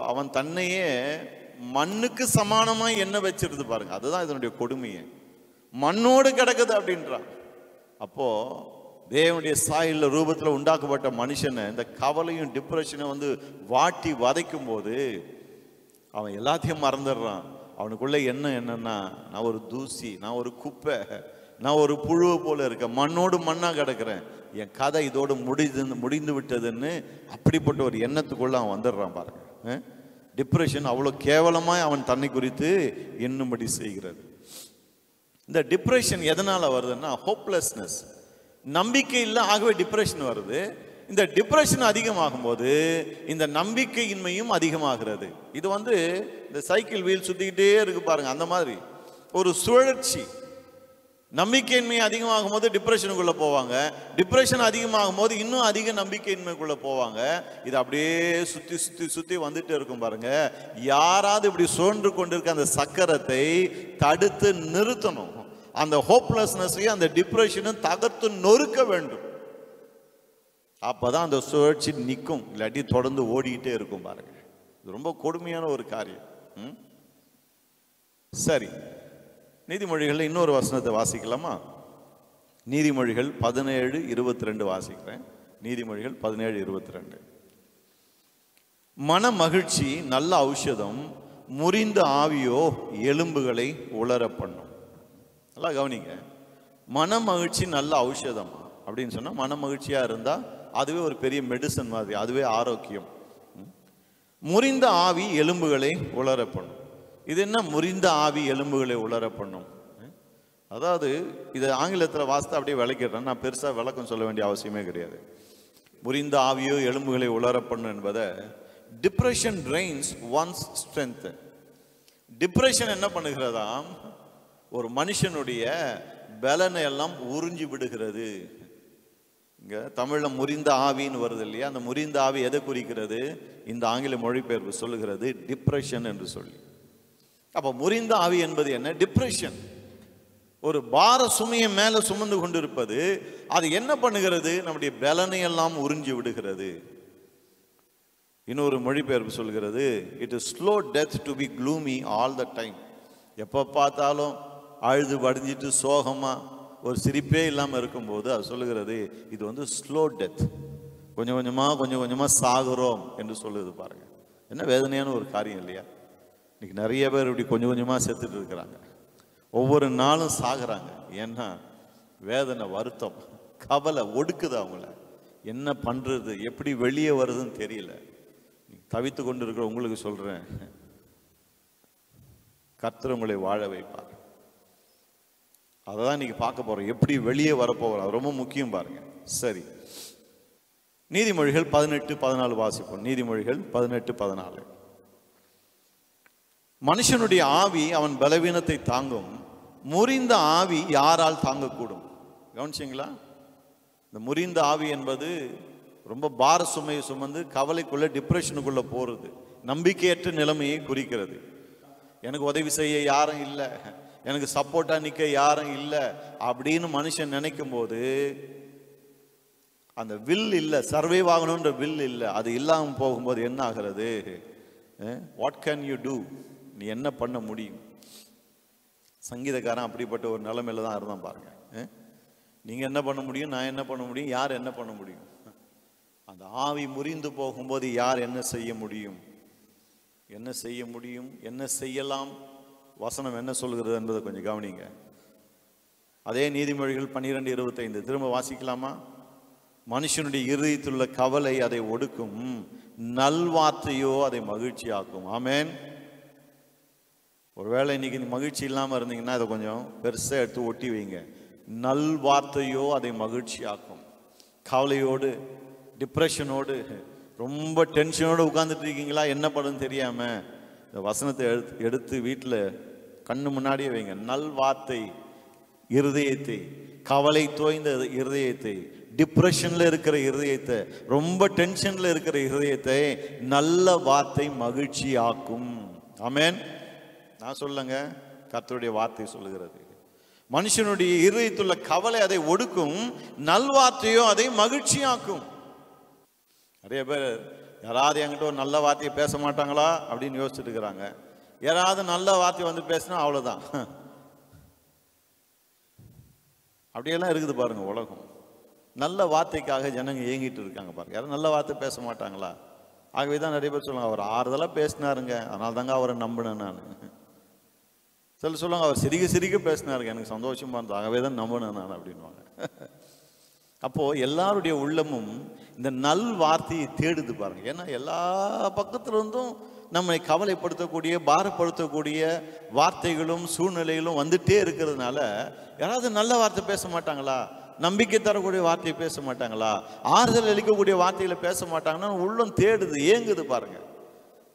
அவன் தன்னையே மண்ணுக்கு சமானமாக என்ன வச்சிருது பாருங்க. அதுதான் இதனுடைய கொடுமையை, மண்ணோடு கிடக்குது அப்படின்றான். அப்போ தேவனுடைய சாயல் ரூபத்தில் உண்டாக்கப்பட்ட மனுஷனை இந்த கவலையும் டிப்ரெஷனை வாட்டி வதைக்கும் போது அவன் எல்லாத்தையும் மறந்துடுறான். அவனுக்குள்ள என்னன்னா, நான் ஒரு தூசி, நான் ஒரு குப்பை, நான் ஒரு புழுவை போல இருக்கேன், மண்ணோடு மண்ணா கிடக்கிறேன், என் கதை இதோடு முடிந்து விட்டதுன்னு அப்படிப்பட்ட ஒரு எண்ணத்துக்குள்ள அவன் வந்துடுறான் பாருங்க. டிப்ரெஷன் அவ்வளோ கேவலமாய் அவன் தன்னை குறித்து எண்ணும்படி செய்கிறது. இந்த டிப்ரெஷன் எதனால வருதுன்னா, ஹோப்லெஸ்னஸ், நம்பிக்கை இல்லை, ஆகவே டிப்ரெஷன் வருது. இந்த டிப்ரெஷன் அதிகமாகும் போது இந்த நம்பிக்கையின்மையும் அதிகமாகிறது. இது இந்த சைக்கிள் வீல் சுத்திக்கிட்டே இருக்கு பாருங்க, அந்த மாதிரி ஒரு சுழற்சி. நம்பிக்கையின்மை அதிகமாகும் போது டிப்ரெஷனுக்குள்ள போவாங்க, டிப்ரெஷன் அதிகமாகும் போது இன்னும் அதிக நம்பிக்கையின்மைக்குள்ள போவாங்க. இது அப்படியே சுத்தி சுத்தி சுத்தி வந்துட்டு இருக்கும் பாருங்க. யாராவது இப்படி சுழன்று கொண்டிருக்க அந்த சக்கரத்தை தடுத்து நிறுத்தணும். அந்த ஹோப்லெஸ்னஸையும் அந்த டிப்ரெஷனும் தகர்த்து நொறுக்க வேண்டும். அப்பதான் அந்த சுழற்சி நிற்கும், இல்லாட்டி தொடர்ந்து ஓடிக்கிட்டே இருக்கும் பாருங்க. இது ரொம்ப கொடுமையான ஒரு காரியம். சரி, நீதிமொழிகள் இன்னொரு வசனத்தை வாசிக்கலாமா? நீதிமொழிகள் 17:22 வாசிக்கிறேன். நீதிமொழிகள் 17:22. மன மகிழ்ச்சி நல்ல ஔஷதம், முறிந்த ஆவியோ எலும்புகளை உலர பண்ணும். நல்லா கவனிங்க, மன மகிழ்ச்சி நல்ல ஔஷதம் அப்படின்னு சொன்னா, மன மகிழ்ச்சியா இருந்தா அதுவே ஒரு பெரிய மெடிசன் மாதிரி, அதுவே ஆரோக்கியம். முறிந்த ஆவி எலும்புகளை உலர பண்ணும். இது என்ன முறிந்த ஆவி எலும்புகளை உலர பண்ணும்? அதாவது இதை ஆங்கிலத்தில் வாசித்து அப்படியே விளக்கிடுறேன், நான் பெருசாக விளக்கம் சொல்ல வேண்டிய அவசியமே கிடையாது. முறிந்த ஆவியோ எலும்புகளை உலர பண்ணும் என்பதை, depression trains once strength. Depression என்ன பண்ணுகிறதா, ஒரு மனுஷனுடைய பலனை எல்லாம் உறிஞ்சி விடுகிறது. இங்க தமிழ்ல முறிந்த ஆவின்னு வருது இல்லையா, அந்த முறிந்த ஆவி எதை குறிக்கிறது? இந்த ஆங்கில மொழிபெயர்ப்பு சொல்லுகிறது டிப்ரெஷன் என்று சொல்லி. அப்ப முறிந்த ஆவி என்பது என்ன? டிப்ரெஷன். ஒரு பார சுமையை மேல சுமந்து கொண்டிருப்பது. அது என்ன பண்ணுகிறது? நம்முடைய பலனை எல்லாம் உறிஞ்சி விடுகிறது. இன்னொரு மொழிபெயர்ப்பு சொல்கிறது, it is slow death to be gloomy all the time. எப்போ பார்த்தாலும் அழுது வடிஞ்சிட்டு சோகமா ஒரு சிரிப்பே இல்லாமல் இருக்கும்போது அது சொல்லுகிறது இது வந்து ஸ்லோ டெத், கொஞ்சம் கொஞ்சமாக சாகுறோம் என்று சொல்லுது. பாருங்க, என்ன வேதனையான ஒரு காரியம் இல்லையா? இன்னைக்கு நிறைய பேர் இப்படி கொஞ்சம் கொஞ்சமாக செத்துட்டு இருக்கிறாங்க, ஒவ்வொரு நாளும் சாகுறாங்க. ஏன்னா வேதனை, வருத்தம், கவலை ஒடுக்குது அவங்கள. என்ன பண்றது, எப்படி வெளியே வருதுன்னு தெரியல. தவித்து கொண்டு இருக்கிற உங்களுக்கு சொல்றேன், கர்த்தர் உங்களை வாழ வைப்பார். அதை தான் இன்னைக்கு பார்க்க போறோம், எப்படி வெளியே வரப்போகிறோம், ரொம்ப முக்கியம். பாருங்க. சரி, நீதிமொழிகள் 18:14 வாசிப்போம். நீதிமொழிகள் 18:14. மனுஷனுடைய ஆவி அவன் பலவீனத்தை தாங்கும், முறிந்த ஆவி யாரால் தாங்கக்கூடும்? கவனிச்சிங்களா? இந்த முறிந்த ஆவி என்பது ரொம்ப பார சுமையை சுமந்து கவலைக்குள்ள, டிப்ரெஷனுக்குள்ள போறது, நம்பிக்கையற்ற நிலைமையை குறிக்கிறது. எனக்கு உதவி செய்ய யாரும் இல்லை, எனக்கு சப்போர்ட்டா நிற்க யாரும் இல்லை அப்படின்னு மனுஷன் நினைக்கும் போது அந்த வில் இல்லை, சர்வைவ் ஆகணுன்ற வில் இல்லை. அது இல்லாமல் போகும்போது என்ன ஆகிறது? What can you do? நீ என்ன பண்ண முடியும்? சங்கீதக்காரன் அப்படிப்பட்ட ஒரு நிலைமையில தான் இருந்தான். பாருங்க, நீங்க என்ன பண்ண முடியும், நான் என்ன பண்ண முடியும், யார் என்ன பண்ண முடியும்? அந்த ஆவி முறிந்து போகும்போது யார் என்ன செய்ய முடியும்? என்ன செய்ய முடியும், என்ன செய்யலாம்? வசனம் என்ன சொல்கிறது என்பதை கொஞ்சம் கவனிங்க. அதே நீதிமொழிகள் 12:25 திரும்ப வாசிக்கலாமா? மனுஷனுடைய இருதயத்துள்ள கவலை அதை ஒடுக்கும், நல்வார்த்தையோ அதை மகிழ்ச்சியாக்கும். ஆமேன். ஒருவேளை இன்னைக்கு மகிழ்ச்சி இல்லாமல் இருந்தீங்கன்னா அதை கொஞ்சம் பெருசாக எடுத்து ஒட்டி வைங்க. நல்வார்த்தையோ அதை மகிழ்ச்சியாக்கும். கவலையோடு, டிப்ரெஷனோடு, ரொம்ப டென்ஷனோடு உட்கார்ந்துட்டு இருக்கீங்களா, என்ன பண்ணுன்னு தெரியாம, இந்த வசனத்தை எடுத்து வீட்டில் கண்ணு முன்னாடியே வைங்க. நல்வார்த்தை இருதயத்தை, கவலை தோய்ந்த இருதயத்தை, டிப்ரெஷன்ல இருக்கிற இருதயத்தை, ரொம்ப டென்ஷன்ல இருக்கிற இருதயத்தை நல்ல வார்த்தை மகிழ்ச்சி ஆக்கும். ஆமேன். நான் சொல்லுங்க, கர்த்தருடைய வார்த்தை சொல்லுகிறது. மனுஷனுடைய இருதயத்துள்ள கவலை அதை ஒடுக்கும், நல்வார்த்தையோ அதை மகிழ்ச்சியாக்கும். நிறைய பேர் யாராவது என்கிட்ட ஒரு நல்ல வார்த்தையை பேச மாட்டாங்களா அப்படின்னு யோசிச்சுட்டு இருக்கிறாங்க. யாராவது நல்ல வார்த்தை வந்து பேசினா அவ்வளோதான். அப்படியெல்லாம் இருக்குது பாருங்க உலகம். நல்ல வார்த்தைக்காக ஜனங்க ஏங்கிட்டு இருக்காங்க பாருங்க. யாரும் நல்ல வார்த்தை பேச மாட்டாங்களா? ஆகவே தான் நிறைய பேர் சொல்லுவாங்க, அவர் ஆறுதலாக பேசினாருங்க, அதனால தாங்க அவரை நம்பினேன் நான். சொல்லுவாங்க, அவர் சிரிக்க பேசினாருங்க, எனக்கு சந்தோஷமா இருந்தது, ஆகவே தான் நம்பினேன் நான் அப்படின்வாங்க. அப்போ எல்லாருடைய உள்ளமும் இந்த நல் வார்த்தையை தேடுது பாருங்க. ஏன்னா எல்லா பக்கத்துல இருந்தும் நம்மை கவலைப்படுத்தக்கூடிய, பாரப்படுத்தக்கூடிய வார்த்தைகளும் சூழ்நிலைகளும் வந்துட்டே இருக்கிறதுனால யாராவது நல்ல வார்த்தை பேச மாட்டாங்களா, நம்பிக்கை தரக்கூடிய வார்த்தையை பேச மாட்டாங்களா, ஆறுதல் அளிக்கக்கூடிய வார்த்தைகளை பேச மாட்டாங்கன்னா உள்ளம் தேடுது, ஏங்குது பாருங்க.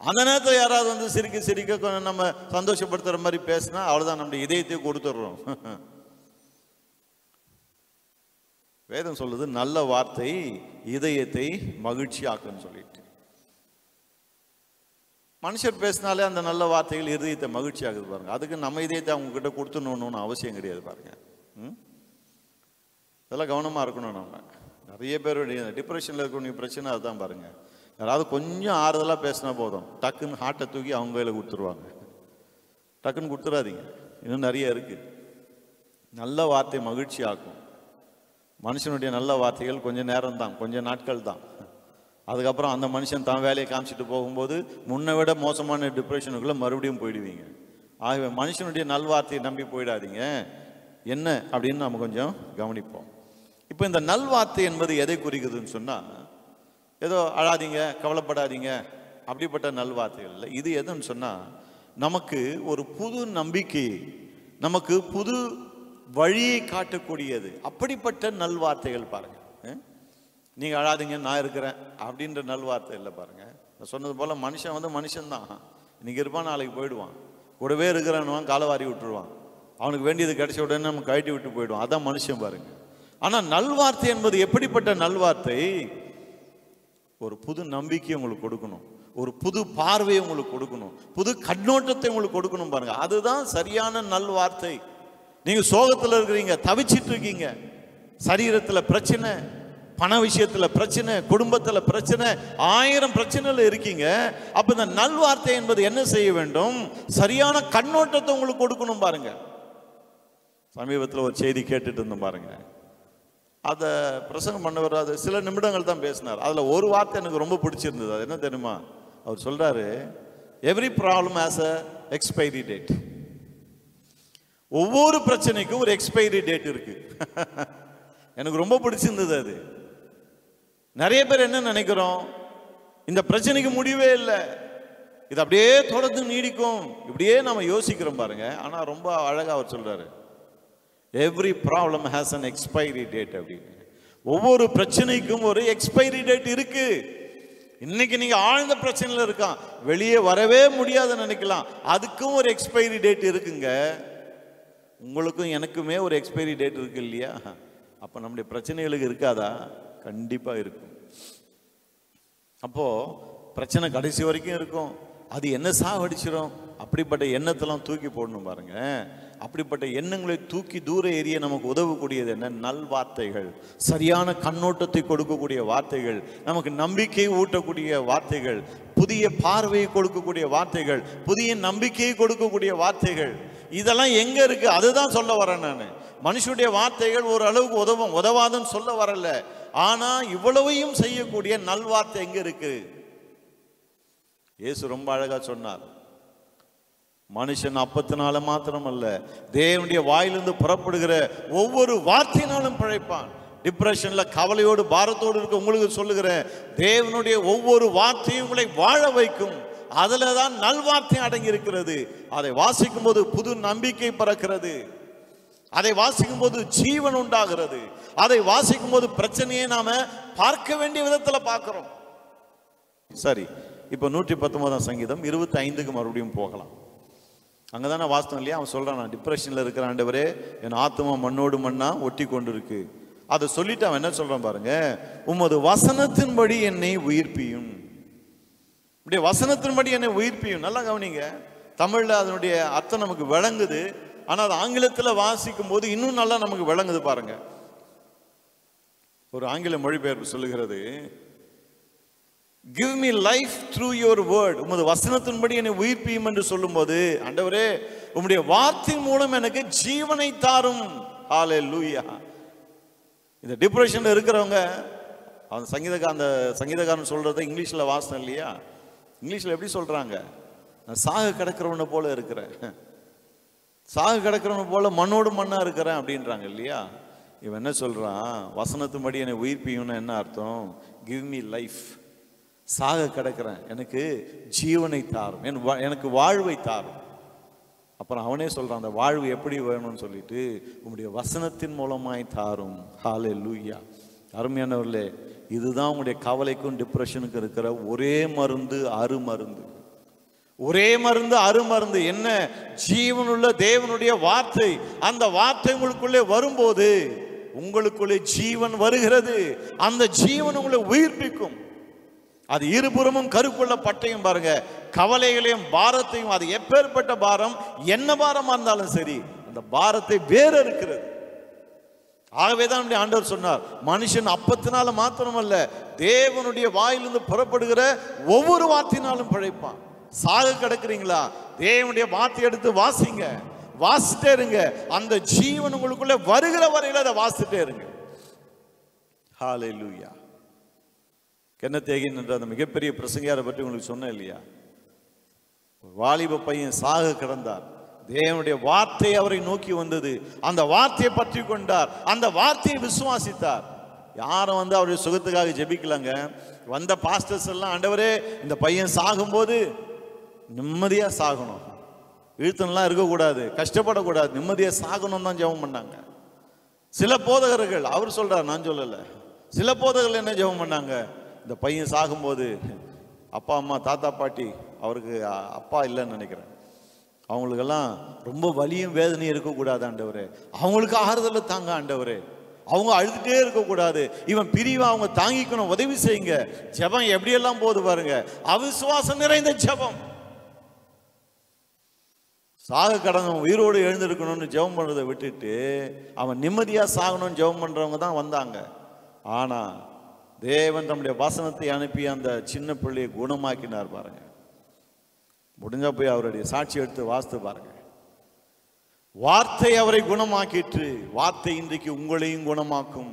அந்த நேரத்தில் யாராவது வந்து சிரிக்க நம்ம சந்தோஷப்படுத்துற மாதிரி பேசினா அவ்வளவுதான், நம்முடைய இதயத்தை கொடுத்துடுறோம். வேதம் சொல்லுது நல்ல வார்த்தை இதயத்தை மகிழ்ச்சியாக்குன்னு சொல்லிட்டு. மனுஷர் பேசினாலே அந்த நல்ல வார்த்தைகள் இருதயத்தை மகிழ்ச்சி ஆகுது பாருங்க. அதுக்கு நம்ம இதயத்தை அவங்க கிட்ட கொடுத்துடணும்னு அவசியம் கிடையாது பாருங்க. இதெல்லாம் கவனமா இருக்கணும். நம்ம நிறைய பேருடைய டிப்ரெஷன்ல இருக்கக்கூடிய பிரச்சனை அதுதான் பாருங்க. யாராவது கொஞ்சம் ஆறுதலா பேசினா போதும், டக்குன்னு ஹார்ட்டை தூக்கி அவங்க கையில கொடுத்துருவாங்க. டக்குன்னு கொடுத்துடாதீங்க, இன்னும் நிறைய இருக்கு. நல்ல வார்த்தை மகிழ்ச்சி ஆக்கும். மனுஷனுடைய நல்ல வார்த்தைகள் கொஞ்சம் நேரம் தான், கொஞ்சம் நாட்கள் தான். அதுக்கப்புறம் அந்த மனுஷன் தான் வேலையை காமிச்சிட்டு போகும்போது முன்னை விட மோசமான டிப்ரெஷனுக்குள்ள மறுபடியும் போயிடுவீங்க. ஆகவே மனுஷனுடைய நல்வார்த்தையை நம்பி போயிடாதீங்க. என்ன அப்படின்னு நம்ம கொஞ்சம் கவனிப்போம். இப்போ இந்த நல்வார்த்தை என்பது எதை குறிக்குதுன்னு சொன்னா, ஏதோ அழாதீங்க, கவலைப்படாதீங்க அப்படிப்பட்ட நல்வார்த்தைகள் இல்லை. இது எதுன்னு சொன்னா, நமக்கு ஒரு புது நம்பிக்கை, நமக்கு புது வழியை காட்டக்கூடியது. அப்படிப்பட்ட நல்வார்த்தைகள் பாருங்க. நீங்க அழாதீங்க, நான் இருக்கிறேன் அப்படின்ற நல்வார்த்தை இல்லை பாருங்க. சொன்னது போல மனுஷன் வந்து மனுஷன்தான், இன்னைக்கு இருப்பான் நாளைக்கு போயிடுவான். கூடவே இருக்கிறான் காலவாரி விட்டுருவான், அவனுக்கு வேண்டியது கிடைச்ச உடனே நம்ம கழட்டி விட்டு போயிடுவான். அதான் மனுஷன் பாருங்க. ஆனா நல்வார்த்தை என்பது எப்படிப்பட்ட நல்வார்த்தை? ஒரு புது நம்பிக்கை உங்களுக்கு கொடுக்கணும், ஒரு புது பார்வையை உங்களுக்கு கொடுக்கணும், புது கண்ணோட்டத்தை உங்களுக்கு கொடுக்கணும் பாருங்க. அதுதான் சரியான நல்வார்த்தை. நீங்க சோகத்துல இருக்கிறீங்க, தவிச்சிட்டு இருக்கீங்க, சரீரத்துல பிரச்சனை, பண விஷயத்துல பிரச்சனை, குடும்பத்துல பிரச்சனை, 1000 பிரச்சனைல இருக்கீங்க. அப்ப இந்த நல்வார்த்தை என்பது என்ன செய்ய வேண்டும்? சரியான கண்ணோட்டத்தை உங்களுக்கு கொடுக்கணும் பாருங்க. சமீபத்தில் ஒரு செய்தி கேட்டுட்டு இருந்தோம் பாருங்க. அதை பிரசங்கம் பண்ணவர் அது சில நிமிடங்கள் தான் பேசினார். அதில் ஒரு வார்த்தை எனக்கு ரொம்ப பிடிச்சிருந்தது. அது என்ன தெரியுமா? அவர் சொல்றாரு, every problem has a expiry date. ஒவ்வொரு பிரச்சனைக்கும் ஒரு எக்ஸ்பைரி டேட் இருக்கு. எனக்கு ரொம்ப பிடிச்சிருந்தது அது. நிறைய பேர் என்ன நினைக்கிறோம், இந்த பிரச்சனைக்கு முடிவே இல்லை, இது அப்படியே தொடர்ந்து நீடிக்கும், இப்படியே நம்ம யோசிக்கிறோம் பாருங்க. ஆனா ரொம்ப அழகா அவர் சொல்றாரு, every problem has an expiry date அப்படின்னு. ஒவ்வொரு பிரச்சனைக்கும் ஒரு எக்ஸ்பைரி டேட் இருக்கு. இன்னைக்கு நீங்க ஆழ்ந்த பிரச்சனையில இருக்கான், வெளியே வரவே முடியாதுன்னு நினைக்கலாம், அதுக்கும் ஒரு எக்ஸ்பைரி டேட் இருக்குங்க. உங்களுக்கும் எனக்குமே ஒரு எக்ஸ்பைரி டேட் இருக்கு இல்லையா? அப்ப நம்முடைய பிரச்சனைகளுக்கு இருக்காதா? கண்டிப்பா இருக்கும். அப்போ பிரச்சனை கடைசி வரைக்கும் இருக்கும். அது என்ன சாவடிச்சிடும்? அப்படிப்பட்ட எண்ணத்தெல்லாம் தூக்கி போடணும் பாருங்க. அப்படிப்பட்ட எண்ணங்களை தூக்கி தூர எறிய நமக்கு உதவக்கூடியது என்ன? நல்வார்த்தைகள், சரியான கண்ணோட்டத்தை கொடுக்கக்கூடிய வார்த்தைகள், நமக்கு நம்பிக்கையை ஊட்டக்கூடிய வார்த்தைகள், புதிய பார்வையை கொடுக்கக்கூடிய வார்த்தைகள், புதிய நம்பிக்கையை கொடுக்கக்கூடிய வார்த்தைகள். இதெல்லாம் எங்க இருக்கு? அதுதான் சொல்ல வரேன் நான். மனுஷனுடைய வார்த்தைகள் ஒரு அளவுக்கு உதவும், உதவாதுன்னு சொல்ல வரல. ஆனா இவ்வளவையும் செய்யக்கூடிய நல்வார்த்தை எங்க இருக்கு? இயேசு ரொம்ப அழகா சொன்னார், மனுஷன் அப்பத்தினால மாத்திரம் அல்ல, தேவனுடைய வாயிலிருந்து புறப்படுகிற ஒவ்வொரு வார்த்தையினாலும் பிழைப்பான். டிப்ரெஷன்ல கவலையோடு பாரத்தோடு இருக்க உங்களுக்கு சொல்லுகிறேன், தேவனுடைய ஒவ்வொரு வார்த்தையும் உங்களை வாழ வைக்கும். அதுல தான் நல்வார்த்தை அடங்கி இருக்கிறது. அதை வாசிக்கும் போது புது நம்பிக்கை பிறக்கிறது. அதை வாசிக்கும் போது ஜீவன் உண்டாகிறது. அதை வாசிக்கும் போது பிரச்சனையை நாம பார்க்க வேண்டிய விதத்துல பார்க்கிறோம். சரி, இப்ப 119 சங்கீதம் 25க்கு மறுபடியும் போகலாம். அங்கதானே வாஸ்தவம் இல்லையா? அவன் சொல்றான், நான் டிப்ரெஷன்ல இருக்கிற ஆண்டவரே, என் ஆத்மா மண்ணோடு மண்ணா ஒட்டி கொண்டு இருக்கு. அதை சொல்லிட்டு அவன் என்ன சொல்றான் பாருங்க, உமது வசனத்தின்படி என்னை உயிர்ப்பியும். இப்படி வசனத்தின்படி என்னை உயிர்ப்பியும். நல்லா கவனிங்க, தமிழ்ல அதனுடைய அர்த்தம் நமக்கு விளங்குது. ஆனா அது ஆங்கிலத்தில் வாசிக்கும் போது இன்னும் நல்லா நமக்கு விளங்குது பாருங்க. ஒரு ஆங்கில மொழிபெயர்ப்பு சொல்லுகிறது, give me life through your word. உமது வசனத்தின்படி என்னை உயிர்ப்பியும் என்று சொல்லும்போது, ஆண்டவரே உம்முடைய வார்த்தை மூலம் எனக்கு ஜீவனை தாரும். ஹல்லேலூயா. இந்த டிப்ரெஷன்ல இருக்கிறவங்க, அந்த சங்கீதக்காரன் சொல்றதை இங்கிலீஷ்ல வாசனம் இல்லையா? இங்கிலீஷ்ல எப்படி சொல்றாங்க? நான் சாக கிடக்கிறவனை போல இருக்கிறேன், சாக கிடக்கிறவனை போல மண்ணோடு மண்ணா இருக்கிறேன் அப்படின்றாங்க இல்லையா? இவன் என்ன சொல்றான், வசனத்தின்படி என்னை உயிர்ப்பியும்னு என்ன அர்த்தம்? Give me life. சாக கிடக்கிறேன், எனக்கு ஜீவனை தாரும், எனக்கு வாழ்வை தாரும். அப்புறம் அவனே சொல்றான், அந்த வாழ்வு எப்படி வேணும்னு சொல்லிட்டு, உங்களுடைய வசனத்தின் மூலமாய் தாரும். ஹல்லேலூயா. அருமையானவர்களே, இதுதான் உங்களுடைய கவலைக்கும் டிப்ரெஷனுக்கும் இருக்கிற ஒரே மருந்து, அருமருந்து. ஒரே மருந்து, அருமருந்து என்ன? ஜீவனுள்ள தேவனுடைய வார்த்தை. அந்த வார்த்தை உங்களுக்குள்ளே வரும்போது உங்களுக்குள்ளே ஜீவன் வருகிறது. அந்த ஜீவன் உங்களை உயிர்ப்பிக்கும். அது இருபுறமும் கருக்குள்ள பட்டையும் பாருங்க, கவலைகளையும் பாரத்தையும், அது எப்பேற்பட்ட பாரம், என்ன பாரமா இருந்தாலும் சரி, அந்த பாரத்தை வேற இருக்கிறது. ஆகவேதான் ஆண்டவர் சொன்னார், மனுஷன் அப்பத்தினால மாத்திரமல்ல, தேவனுடைய வாயிலிருந்து புறப்படுகிற ஒவ்வொரு வார்த்தையினாலும் பிழைப்பான். சாக கிடக்குறீங்களா? தேவனுடைய வார்த்தை எடுத்து வாசிங்க, வாசிட்டே இருங்க. அந்த ஜீவன் உங்களுக்குள்ள வருகிற வரையில அதை வாசிட்டே இருங்க. ஹல்லேலூயா. கென்னத் ஹேகின் என்ற அந்த மிகப்பெரிய பிரசங்கியாரை பற்றி உங்களுக்கு சொன்னேன் இல்லையா? வாலிப பையன் சாக கிடந்தார், தேவனுடைய வார்த்தை அவரை நோக்கி வந்தது, அந்த வார்த்தையை பற்றி கொண்டார், அந்த வார்த்தையை விசுவாசித்தார். யாரும் அவருடைய சுகத்துக்காக ஜெபிக்கலாங்க. வந்த பாஸ்டர்ஸ் எல்லாம், ஆண்டவரே இந்த பையன் சாகும்போது நிம்மதியா சாகணும், இழுத்தனெல்லாம் இருக்கக்கூடாது, கஷ்டப்படக்கூடாது, நிம்மதியா சாகணும் தான் ஜெபம் பண்ணாங்க. சில போதகர்கள், அவர் சொல்றார் நான் சொல்லல, சில போதகர்கள் என்ன ஜெபம் பண்ணாங்க, இந்த பையன் சாகும்போது அப்பா அம்மா தாத்தா பாட்டி, அவருக்கு அப்பா இல்லைன்னு நினைக்கிறேன், அவங்களுக்கெல்லாம் ரொம்ப வலியும் வேதனையும் இருக்கக்கூடாது ஆண்டவரே, அவங்களுக்கு ஆறுதலை தாங்க ஆண்டவரே, அவங்க அழுதுட்டே இருக்கக்கூடாது, இவன் பிரிவை அவங்க தாங்கிக்கணும், உதவி செய்யுங்க. ஜெபம் எப்படியெல்லாம் போது பாருங்க, அவிசுவாசம் நிறைந்த ஜெபம். சாக கடந்தவன் உயிரோடு எழுந்திருக்கணும்னு ஜெபம் பண்றதை விட்டுட்டு அவன் நிம்மதியா சாகணும்னு ஜெபம் பண்றவங்க தான் வந்தாங்க. ஆனா தேவன் தம்முடைய வசனத்தை அனுப்பி அந்த சின்ன பிள்ளையை குணமாக்கினார் பாருங்க. முடிஞ்சா போய் அவருடைய சாட்சி எடுத்து வாசித்து பாருங்க. வார்த்தை அவரை குணமாக்கிற்று. வார்த்தை இன்றைக்கு உங்களையும் குணமாக்கும்.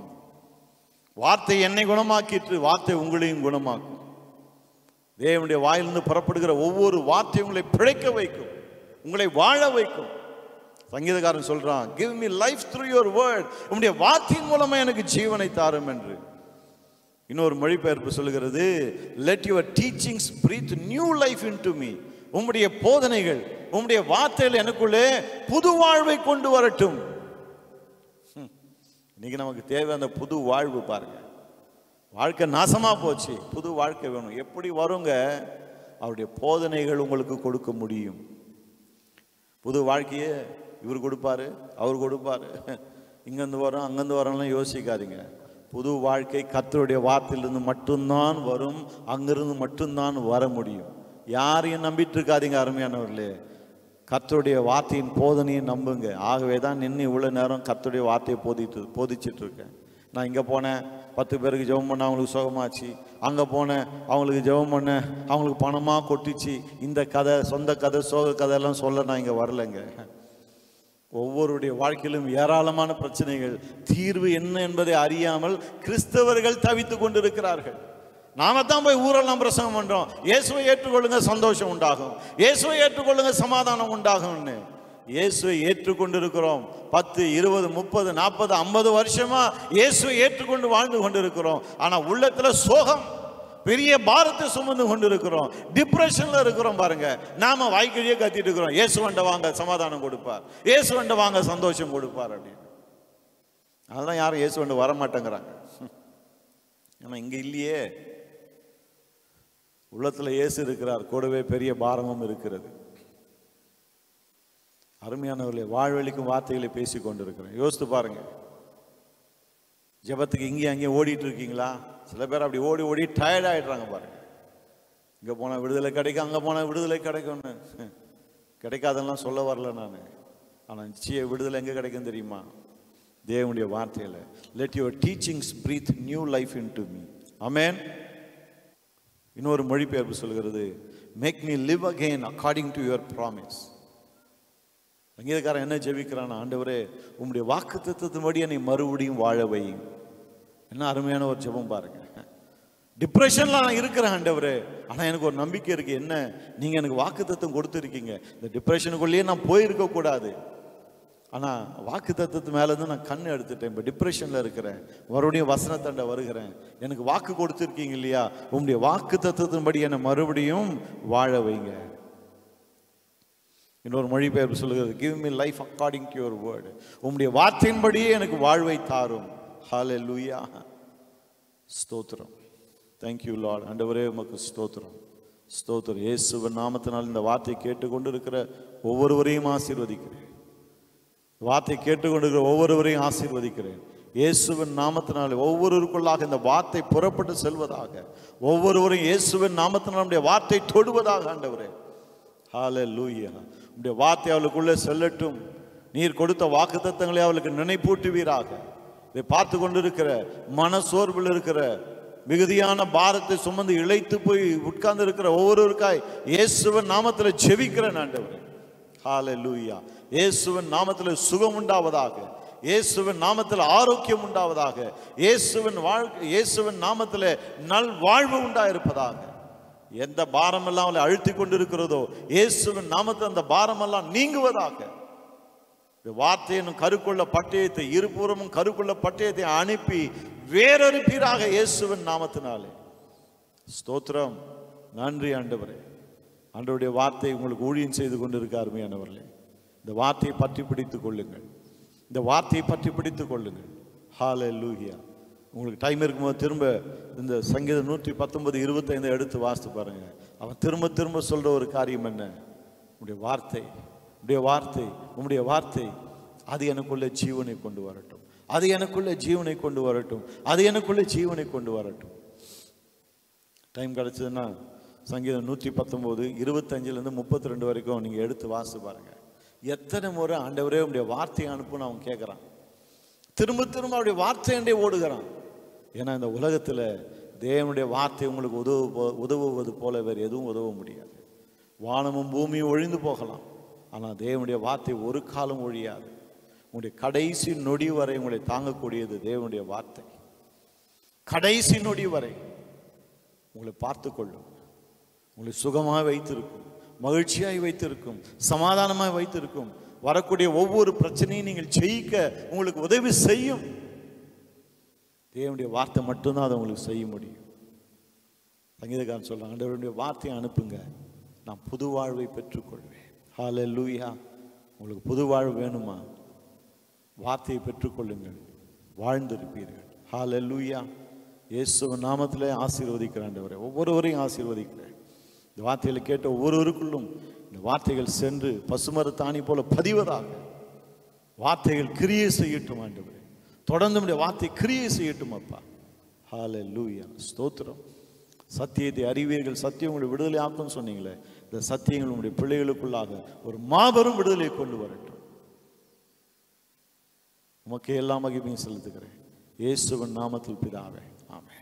வார்த்தை என்னை குணமாக்கிற்று, வார்த்தை உங்களையும் குணமாக்கும். தேவனுடைய வாயிலிருந்து புறப்படுகிற ஒவ்வொரு வார்த்தையும் உங்களை பிழைக்க வைக்கும், உங்களை வாழ வைக்கும். சங்கீதக்காரன் சொல்றான், give me life through your word. உம்முடைய வார்த்தையின் மூலமா எனக்கு ஜீவனை தாரும் என்று. இன்னொரு மொழிபெயர்ப்பு சொல்கிறது, let your teachings breathe new life into me. உம்முடைய போதனைகள், உம்முடைய வார்த்தைகள் எனக்குள்ளே புது வாழ்வை கொண்டு வரட்டும். இன்னைக்கு நமக்கு தேவை அந்த புது வாழ்வு. பாருங்க, வாழ்க்கை நாசமா போச்சு, புது வாழ்க்கை வேணும். எப்படி வருங்க? அவருடைய போதனைகள் உங்களுக்கு கொடுக்க முடியும். புது வாழ்க்கையே இவர் கொடுப்பாரு, அவர் கொடுப்பாரு. இங்கேருந்து வரோம் அங்கேருந்து வரோம்லாம் யோசிக்காதீங்க. புது வாழ்க்கை கர்த்தருடைய வார்த்தையிலிருந்து மட்டும்தான் வரும், அங்கிருந்து மட்டும்தான் வர முடியும். யாரையும் நம்பிட்டு இருக்காதீங்க அருமையானவர்களே, கர்த்தருடைய வார்த்தையின் போதனையை நம்புங்க. ஆகவே தான் நின்று இவ்வளோ நேரம் கர்த்தருடைய வார்த்தையை போதிச்சிட்டு இருக்கேன். நான் இங்கே போனேன், 10 பேருக்கு ஜெபம் பண்ண அவங்களுக்கு சுகமாச்சு. அங்கே போனேன், அவங்களுக்கு ஜெபம் பண்ண அவங்களுக்கு பணமாக கொட்டிச்சு. இந்த கதை, சொந்த கதை, சோக கதையெல்லாம் சொல்ல நான் இங்கே வரலைங்க. ஒவ்வொருடைய வாழ்க்கையிலும் ஏராளமான பிரச்சனைகள், தீர்வு என்ன என்பதை அறியாமல் கிறிஸ்தவர்கள் தவித்து கொண்டிருக்கிறார்கள். நாம தான் போய் ஊரெல்லாம் பிரசங்கம் பண்றோம், இயேசுவை ஏற்றுக்கொள்ளுங்க சந்தோஷம் உண்டாகும், இயேசுவை ஏற்றுக்கொள்ளுங்க சமாதானம் உண்டாகும்னு. இயேசுவை ஏற்றுக்கொண்டிருக்கிறோம். 10, 20, 30, 40, 50 வருஷமா இயேசுவை ஏற்றுக்கொண்டு வாழ்ந்து கொண்டிருக்கிறோம். ஆனா உள்ளத்துல சோகம், பெரிய பாரத்தை சுமந்து கொண்டிருக்கிறோம், டிப்ரெஷன்ல இருக்கிறோம். பாருங்க, நாம வாய்க்கழியே கத்திட்டு இருக்கிறோம், இயேசுவண்ட வாங்க சமாதானம் கொடுப்பார், இயேசுவண்ட வாங்க சந்தோஷம் கொடுப்பார் அப்படின்னு. அதெல்லாம் யாரும் இயேசுவண்ட வர மாட்டேங்கிறாங்க. ஆனா இங்க இல்லையே, உள்ளத்துல இயேசு இருக்கிறார், கூடவே பெரிய பாரமும் இருக்கிறது. அருமையானவர்களே, வாழ்வழிக்கும் வார்த்தைகளை பேசி கொண்டிருக்கிறேன். யோசித்து பாருங்க, ஜெபத்துக்கு இங்கேயும் அங்கேயும் ஓடிட்டு இருக்கீங்களா? சில பேர் அப்படி ஓடி ஓடி டயர்ட் ஆயிடுறாங்க. பாருங்க, இங்கே போனால் விடுதலை கிடைக்கும், அங்கே போனால் விடுதலை கிடைக்கும்னு. கிடைக்காதெல்லாம் சொல்ல வரல நான். ஆனால் நிச்சய விடுதலை எங்கே கிடைக்கும் தெரியுமா? தேவனுடைய வார்த்தையில். Let your teachings breathe new life into me. ஆமென். இன்னொரு மொழிபெயர்ப்பு சொல்கிறது, make me live again according to your promise. சங்கீதக்காரன் என்ன ஜெபிக்கிறான்? ஆண்டவரே, உம்முடைய வாக்குத்தத்தத்தின்படி என்னை மறுபடியும் வாழ வையும். என்ன அருமையான ஒரு ஜெபம் பாருங்க. டிப்ரெஷன்ல நான் இருக்கிறேன் ஆண்டவரே, ஆனா எனக்கு ஒரு நம்பிக்கை இருக்கு. என்ன? நீங்க எனக்கு வாக்குத்தத்தம் கொடுத்துருக்கீங்க. இந்த டிப்ரெஷனுக்குள்ளேயே நான் போயிருக்க கூடாது. ஆனா வாக்குத்தத்தத்து மேல இருந்து நான் கண்ணு எடுத்துட்டேன். இப்ப டிப்ரெஷன்ல இருக்கிறேன், மறுபடியும் வசனத்தண்ட வருகிறேன். எனக்கு வாக்கு கொடுத்துருக்கீங்க இல்லையா? உம்முடைய வாக்குத்தத்தத்தின்படி என்னை மறுபடியும் வாழ வைங்க. இன்னொரு மொழிபெயர்ப்பு சொல்லுகிறது, give me life according to your word. உம்முடைய வார்த்தையின்படியே எனக்கு வாழ்வை தாரும். ஹல்லேலூயா, ஸ்தோத்திரம். Thank you Lord. ஆண்டவரே, உமக்கு ஸ்தோத்திரம், ஸ்தோத்திரம். இயேசுவின் நாமத்தினால் இந்த வார்த்தை கேட்டுக்கொண்டு இருக்கிற ஒவ்வொருவரையும் ஆசீர்வதிக்கிறேன். வார்த்தை கேட்டுக்கொண்டிருக்கிற ஒவ்வொருவரையும் ஆசீர்வதிக்கிறேன். இயேசுவின் நாமத்தினாலே ஒவ்வொருவருக்குள்ளாக இந்த வார்த்தை புறப்பட்டு செல்வதாக, ஒவ்வொருவரையும் இயேசுவின் நாமத்தினால் நம்முடைய வார்த்தை தொடுவதாக. ஆண்டவரே, ஹல்லேலூயா, உம்முடைய வார்த்தை அவளுக்குள்ளே செல்லட்டும். நீர் கொடுத்த வாக்குத்தத்தங்களை அவளுக்கு நினைப்பூட்டுவீராக. இதை பார்த்து கொண்டிருக்கிற, மனசோர்வில் இருக்கிற, மிகுதியான பாரத்தை சுமந்து இழைத்து போய் உட்கார்ந்து இருக்கிற ஒவ்வொருவருக்காய் இயேசுவின் நாமத்தில் ஜெபிக்கிறேன் ஆண்டவரே. ஹல்லேலூயா. இயேசுவின் நாமத்தில் சுகம் உண்டாவதாக, இயேசுவின் நாமத்தில் ஆரோக்கியம் உண்டாவதாக, இயேசுவின் நாமத்தில் நல் வாழ்வு உண்டாயிருப்பதாக. எந்த பாரமெல்லாம் அவளை அழுத்தி கொண்டிருக்கிறதோ இயேசுவின் நாமத்தில் அந்த பாரமெல்லாம் நீங்குவதாக. வார்த்தையின் கருக்குள்ள பட்டயத்தை, இருபுறமும் கருக்குள்ள பட்டயத்தை அனுப்பி வேறொருப்பீராக இயேசுவின் நாமத்தினாலே. ஸ்தோத்திரம், நன்றி ஆண்டவரே. ஆண்டவருடைய வார்த்தை உங்களுக்கு ஊழியம் செய்து கொண்டிருக்க அருமையானவர்களே, இந்த வார்த்தையை பற்றி பிடித்துக் கொள்ளுங்கள், இந்த வார்த்தையை பற்றி பிடித்துக் கொள்ளுங்கள். ஹல்லேலூயா. உங்களுக்கு டைம் இருக்கும்போது திரும்ப இந்த சங்கீதம் 119, 25 எடுத்து வாசித்து பாருங்க. அவன் திரும்ப திரும்ப சொல்ற ஒரு காரியம் என்ன? உடைய வார்த்தை, உடைய வார்த்தை, உம்முடைய வார்த்தை அது எனக்குள்ள ஜீவனை கொண்டு வரட்டும், அது எனக்குள்ள ஜீவனை கொண்டு வரட்டும், அது எனக்குள்ள ஜீவனை கொண்டு வரட்டும். டைம் கிடைச்சதுன்னா சங்கீதம் 119, 25லேருந்து 32 வரைக்கும் நீங்க எடுத்து வாசித்து பாருங்க. எத்தனை முறை ஆண்டவரே உடைய வார்த்தையை அனுப்புன்னு அவன் கேட்குறான். திரும்ப திரும்ப அவருடைய வார்த்தையண்டே ஓடுகிறான். ஏன்னா இந்த உலகத்தில் தேவனுடைய வார்த்தை உங்களுக்கு உதவுவது போல வேறு எதுவும் உதவ முடியாது. வானமும் பூமியும் ஒழிந்து போகலாம், ஆனால் தேவனுடைய வார்த்தை ஒரு காலம் ஒழியாது. உங்களுடைய கடைசி நொடி வரை உங்களை தாங்கக்கூடியது தேவனுடைய வார்த்தை. கடைசி நொடி வரை உங்களை பார்த்து கொள்ளும், உங்களை சுகமாக வைத்திருக்கும், மகிழ்ச்சியாய் வைத்திருக்கும், சமாதானமாய் வைத்திருக்கும். வரக்கூடிய ஒவ்வொரு பிரச்சனையும் நீங்கள் ஜெயிக்க உங்களுக்கு உதவி செய்யும். தேவனுடைய வார்த்தை மட்டும்தான் அதை உங்களுக்கு செய்ய முடியும். சங்கீதக்காரன் சொல்றாங்க, ஆண்டவருடைய வார்த்தையை அனுப்புங்க, நான் புது வாழ்வை பெற்றுக்கொள்வேன். ஹல்லேலூயா. உங்களுக்கு புது வாழ்வு வேணுமா? வார்த்தையை பெற்றுக்கொள்ளுங்கள், வாழ்ந்திருப்பீர்கள். ஹல்லேலூயா. இயேசுவின் நாமத்திலே ஆசீர்வதிக்கிறேன் ஆண்டவரே. ஒவ்வொருவரையும் ஆசீர்வதிக்கிறேன். இந்த வார்த்தைகளை கேட்ட ஒவ்வொருவருக்குள்ளும் இந்த வார்த்தைகள் சென்று பசுமரத்தாணி போல பதிவதாக வார்த்தைகள் கிரியை செய்யட்டும் ஆண்டவரே. தொடர்ந்து நம்முடைய வார்த்தை கிரியை செய்யட்டும் அப்பா. ஹல்லேலூயா. ஸ்தோத்திரம். சத்தியத்தை அறிவீர்கள், சத்தியம் உங்களை விடுதலை ஆக்கும் சொன்னீங்களே, இந்த சத்தியங்கள் உங்களுடைய பிள்ளைகளுக்குள்ளாக ஒரு மாபெரும் விடுதலையை கொண்டு வரட்டும். உமக்கே எல்லா மகிமையும் செலுத்துகிறேன் இயேசுவின் நாமத்தில் பிதாவே. ஆமென்.